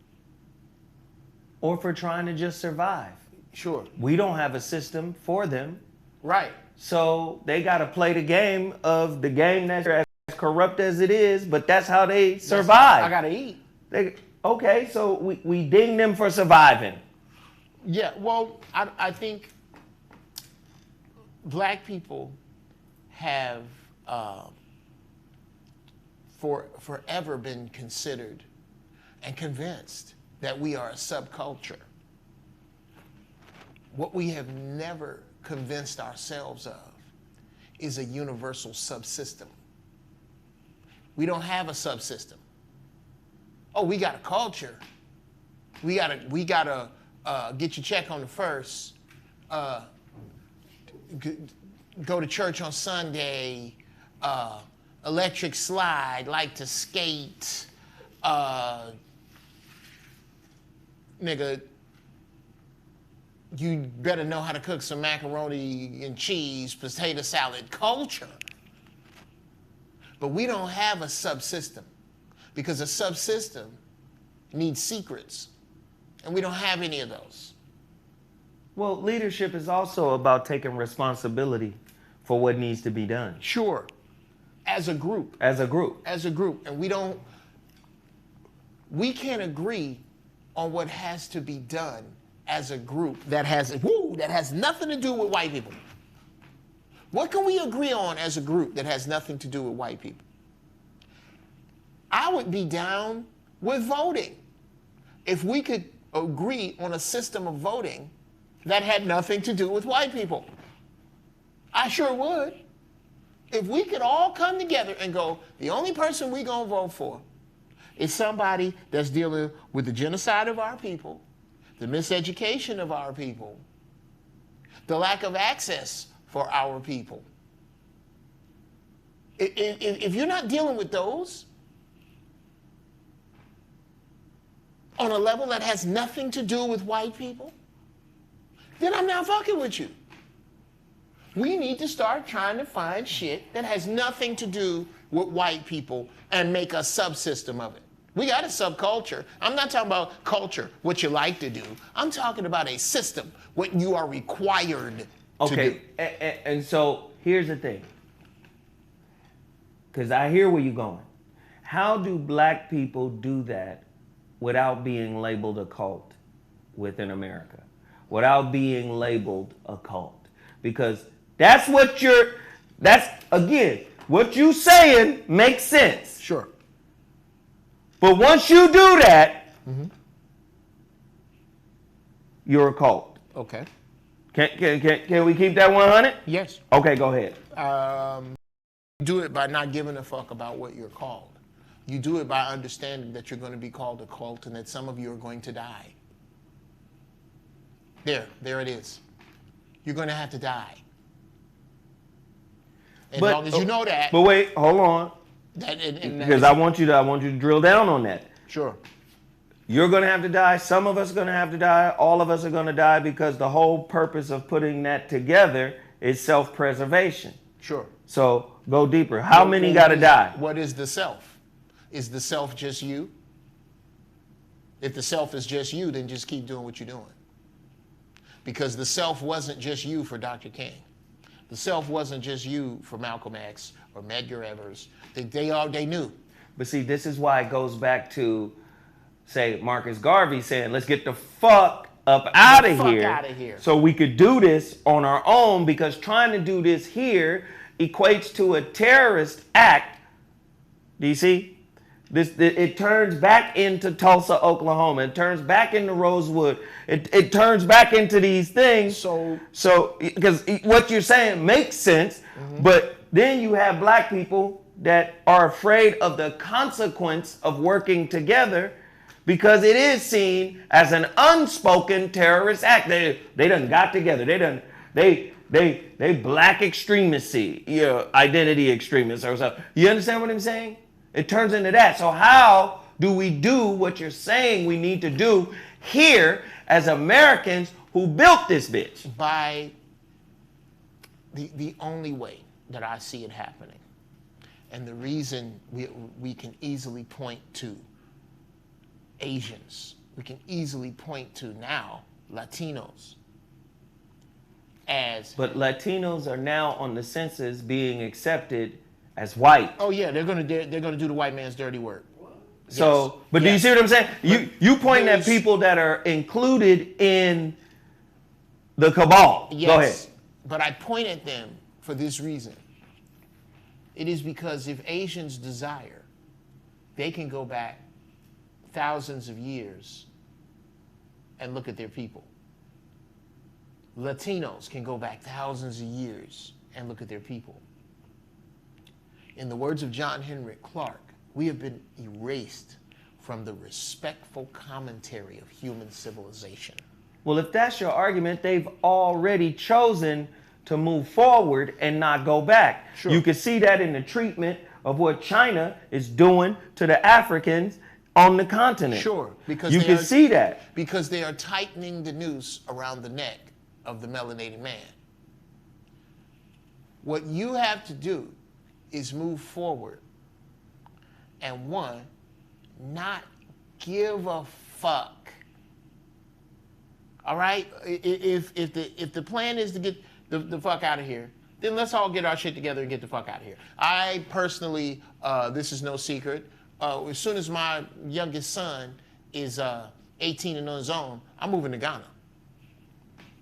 Or for trying to just survive. Sure. We don't have a system for them. Right. So they got to play the game that's as corrupt as it is, but that's how they survive. I got to eat. Okay, so we ding them for surviving. Yeah, well, I think black people have forever been considered and convinced that we are a subculture. What we have never convinced ourselves of is a universal subsystem. We don't have a subsystem. Oh, we got a culture. We gotta get your check on the first. Go to church on Sunday. Electric slide, like to skate. Nigga, you better know how to cook some macaroni and cheese, potato salad culture. But we don't have a subsystem, because a subsystem needs secrets, and we don't have any of those. Well, leadership is also about taking responsibility for what needs to be done. Sure. As a group. As a group. As a group. And we can't agree on what has to be done as a group that has nothing to do with white people. What can we agree on as a group that has nothing to do with white people? I would be down with voting if we could agree on a system of voting that had nothing to do with white people. I sure would. If we could all come together and go, the only person we're going to vote for is somebody that's dealing with the genocide of our people, the miseducation of our people, the lack of access for our people. If you're not dealing with those on a level that has nothing to do with white people, then I'm not fucking with you. We need to start trying to find shit that has nothing to do with white people and make a subsystem of it. We got a subculture. I'm not talking about culture, what you like to do. I'm talking about a system, what you are required to do. Okay, and so here's the thing. Because I hear where you're going. How do black people do that without being labeled a cult within America? Without being labeled a cult? Because that's what what you saying makes sense. Sure. But once you do that, you're a cult. Okay. Can we keep that 100? Yes. Okay, go ahead. Do it by not giving a fuck about what you're called. You do it by understanding that you're going to be called a cult and that some of you are going to die. There it is. You're going to have to die. As long as you know that. But wait, hold on. Because I want you to drill down on that. Sure. You're going to have to die. Some of us are going to have to die. All of us are going to die because the whole purpose of putting that together is self-preservation. Sure. So go deeper. How many got to die? What is the self? Is the self just you? If the self is just you, then just keep doing what you're doing. Because the self wasn't just you for Dr. King. The self wasn't just you for Malcolm X or Medgar Evers. They knew. But see, this is why it goes back to, say, Marcus Garvey saying, let's get the fuck up out of here. So we could do this on our own, because trying to do this here equates to a terrorist act. Do you see? It turns back into Tulsa, Oklahoma. It turns back into Rosewood. It turns back into these things. So because what you're saying makes sense, but then you have black people that are afraid of the consequence of working together because it is seen as an unspoken terrorist act. They done got together. They black extremists, identity extremists or something. You understand what I'm saying? It turns into that. So how do we do what you're saying we need to do here as Americans who built this bitch? By the only way that I see it happening, and the reason we can easily point to Asians, we can easily point to now Latinos. But Latinos are now on the census being accepted as white. Oh yeah, they're gonna do the white man's dirty work. So, yes. But do you see what I'm saying? You point at people that are included in the cabal. Yes, go ahead. But I point at them for this reason. It is because if Asians desire, they can go back thousands of years and look at their people. Latinos can go back thousands of years and look at their people. In the words of John Henrik Clarke, we have been erased from the respectful commentary of human civilization. Well, if that's your argument, they've already chosen to move forward and not go back. Sure. You can see that in the treatment of what China is doing to the Africans on the continent. Sure, because you can see that. Because they are tightening the noose around the neck of the melanated man. What you have to do is move forward and not give a fuck. All right? If the plan is to get the fuck out of here, then let's all get our shit together and get the fuck out of here. I personally, this is no secret, as soon as my youngest son is 18 and on his own, I'm moving to Ghana.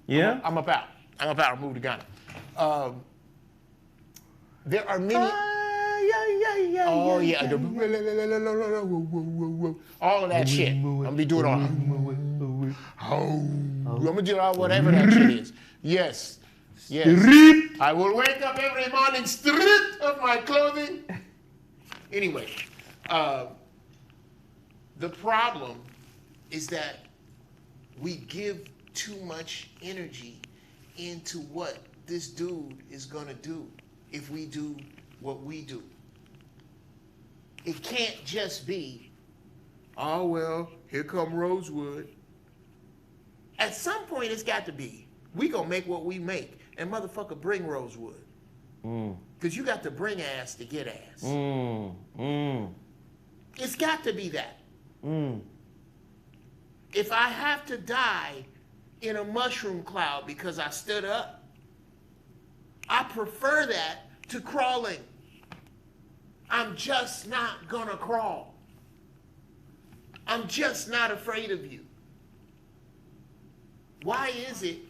Yeah? I'm up out. I'm moving to Ghana. There are many. All of that shit. I'm gonna be doing all. I'm gonna do all whatever that shit is. Yes. I will wake up every morning stripped of my clothing. Anyway, the problem is that we give too much energy into what this dude is gonna do if we do what we do. It can't just be, oh well, here come Rosewood. At some point it's got to be, we gonna make what we make, and motherfucker bring Rosewood. Because you got to bring ass to get ass. It's got to be that. If I have to die in a mushroom cloud because I stood up, I prefer that to crawling. I'm just not gonna crawl. I'm just not afraid of you. Why is it,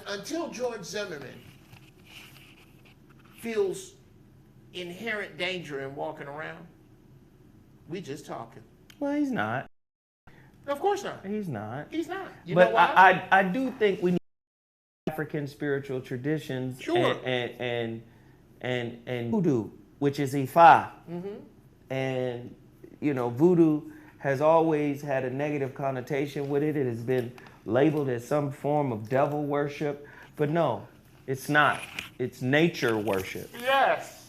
until George Zimmerman feels inherent danger in walking around, we just talking. Well, he's not. Of course not. He's not. He's not. You but know why? I do think we need African spiritual traditions. Sure. And voodoo, which is Ifa. And, voodoo has always had a negative connotation with it. It has been labeled as some form of devil worship. But no, it's not. It's nature worship. Yes.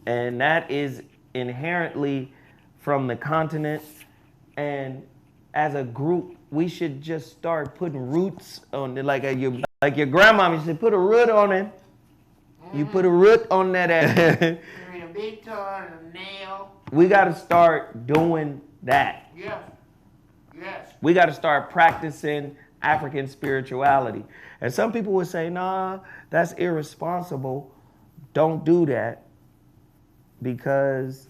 And that is inherently from the continent. And as a group, we should just start putting roots on it. Like your grandma used to put a root on it. You put a root on that ass. A big toe and a nail. We got to start doing that. Yeah. Yes. We got to start practicing African spirituality. And some people would say, nah, that's irresponsible. Don't do that because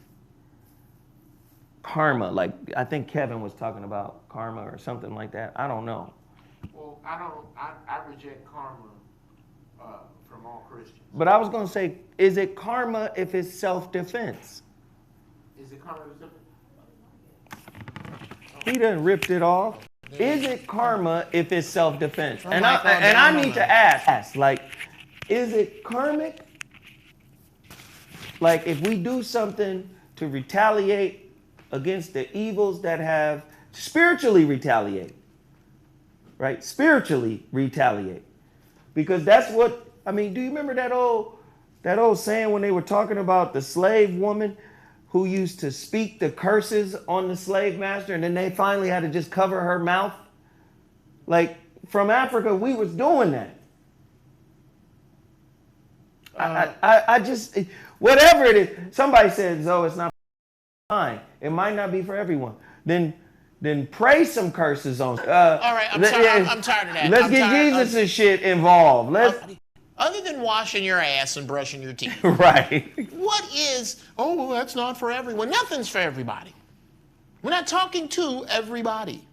karma, like I think Kevin was talking about karma or something like that. I don't know. Well, I reject karma from all Christians. But I was going to say, is it karma if it's self-defense? Is it karma? He done ripped it off. Is it karma if it's self-defense? And Michael, I down need the to ask, like, is it karmic? Like, if we do something to retaliate against the evils that have spiritually retaliate, right? Spiritually retaliate. Because that's what, I mean, do you remember that old saying when they were talking about the slave woman who used to speak the curses on the slave master and then they finally had to just cover her mouth? Like, from Africa, we was doing that. I just, whatever it is, somebody says, oh, it's not fine. It might not be for everyone. Then pray some curses on. All right, I'm tired of that. Let's get Jesus' shit involved. Other than washing your ass and brushing your teeth. Right. What is, oh, well, that's not for everyone. Nothing's for everybody. We're not talking to everybody.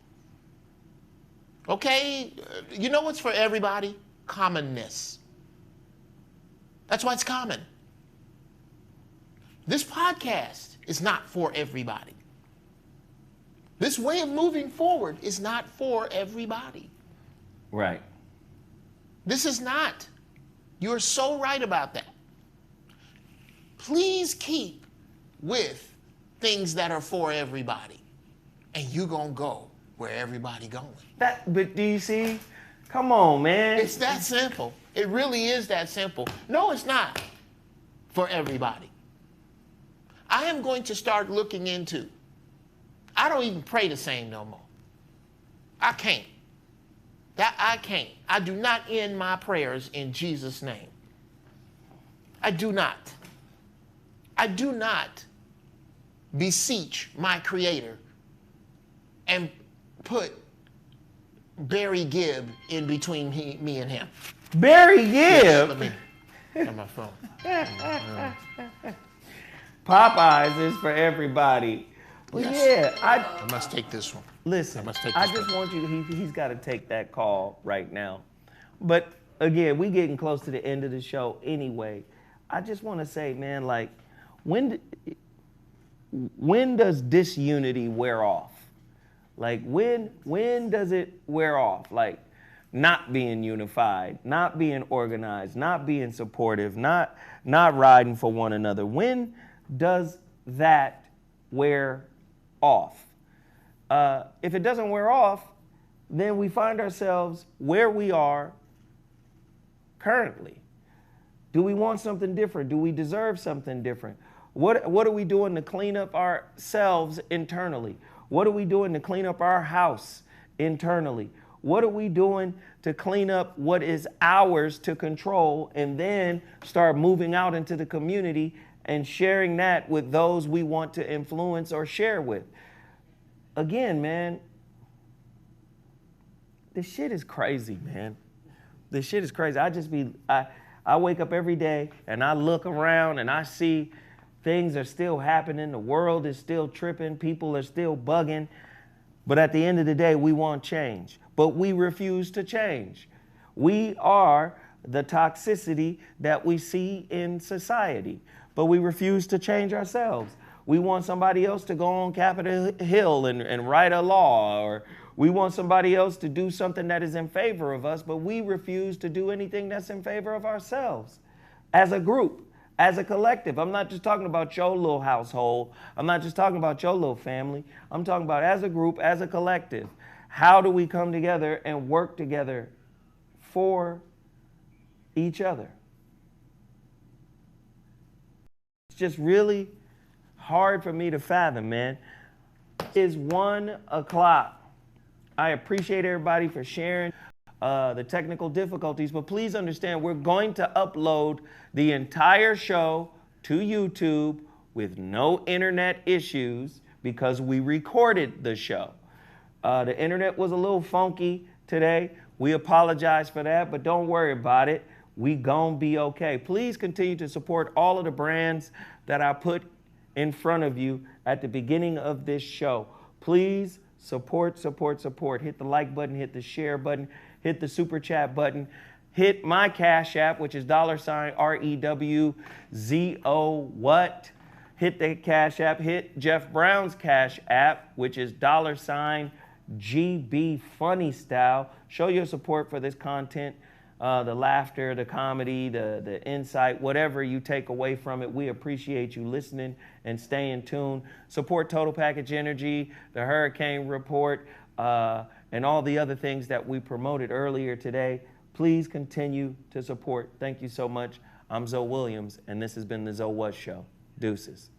Okay? You know what's for everybody? Commonness. That's why it's common. This podcast is not for everybody. This way of moving forward is not for everybody. Right. This is not. You're so right about that. Please keep with things that are for everybody. And you're going to go where everybody going. But do you see? Come on, man. It's that simple. It really is that simple. No, it's not for everybody. I am going to start looking into, I don't even pray the same no more. I can't. I can't. I do not end my prayers in Jesus' name. I do not. I do not beseech my Creator and put Barry Gibb in between me and him. Barry Gibb? Yes, let me get my phone. Popeyes is for everybody. Well, Yes. yeah, I must take this one. listen, must take I this just want you, he's got to take that call right now. But again, we getting close to the end of the show anyway. I just want to say, man, like, when does disunity wear off? Like, when does it wear off? Like, not being unified, not being organized, not being supportive, not riding for one another. When does that wear off? If it doesn't wear off, then we find ourselves where we are currently. Do we want something different? Do we deserve something different? What are we doing to clean up ourselves internally? What are we doing to clean up our house internally? What are we doing to clean up what is ours to control and then start moving out into the community and sharing that with those we want to influence or share with? Again, man, this shit is crazy, man. This shit is crazy. I wake up every day and I look around and I see things are still happening. The world is still tripping. People are still bugging. But at the end of the day, we want change. But we refuse to change. We are the toxicity that we see in society. But we refuse to change ourselves. We want somebody else to go on Capitol Hill and write a law, or we want somebody else to do something that is in favor of us, but we refuse to do anything that's in favor of ourselves as a group, as a collective. I'm not just talking about your little household. I'm not just talking about your little family. I'm talking about as a group, as a collective. How do we come together and work together for each other? It's just really hard for me to fathom, man. It's 1 o'clock. I appreciate everybody for sharing the technical difficulties, but please understand we're going to upload the entire show to YouTube with no internet issues because we recorded the show. The internet was a little funky today. We apologize for that, but don't worry about it. We gon' be okay. Please continue to support all of the brands that I put in front of you at the beginning of this show. Please support. Hit the like button, hit the share button, hit the super chat button, hit my Cash App, which is $REWZO what? hit the Cash App, hit Jeff Brown's Cash App, which is $GB Funny Style. Show your support for this content, the laughter, the comedy, the insight, whatever you take away from it. We appreciate you listening and staying tuned. Support Total Package Energy, the Hurricane Report, and all the other things that we promoted earlier today. Please continue to support. Thank you so much. I'm Zoe Williams, and this has been the Zoe Was Show. Deuces.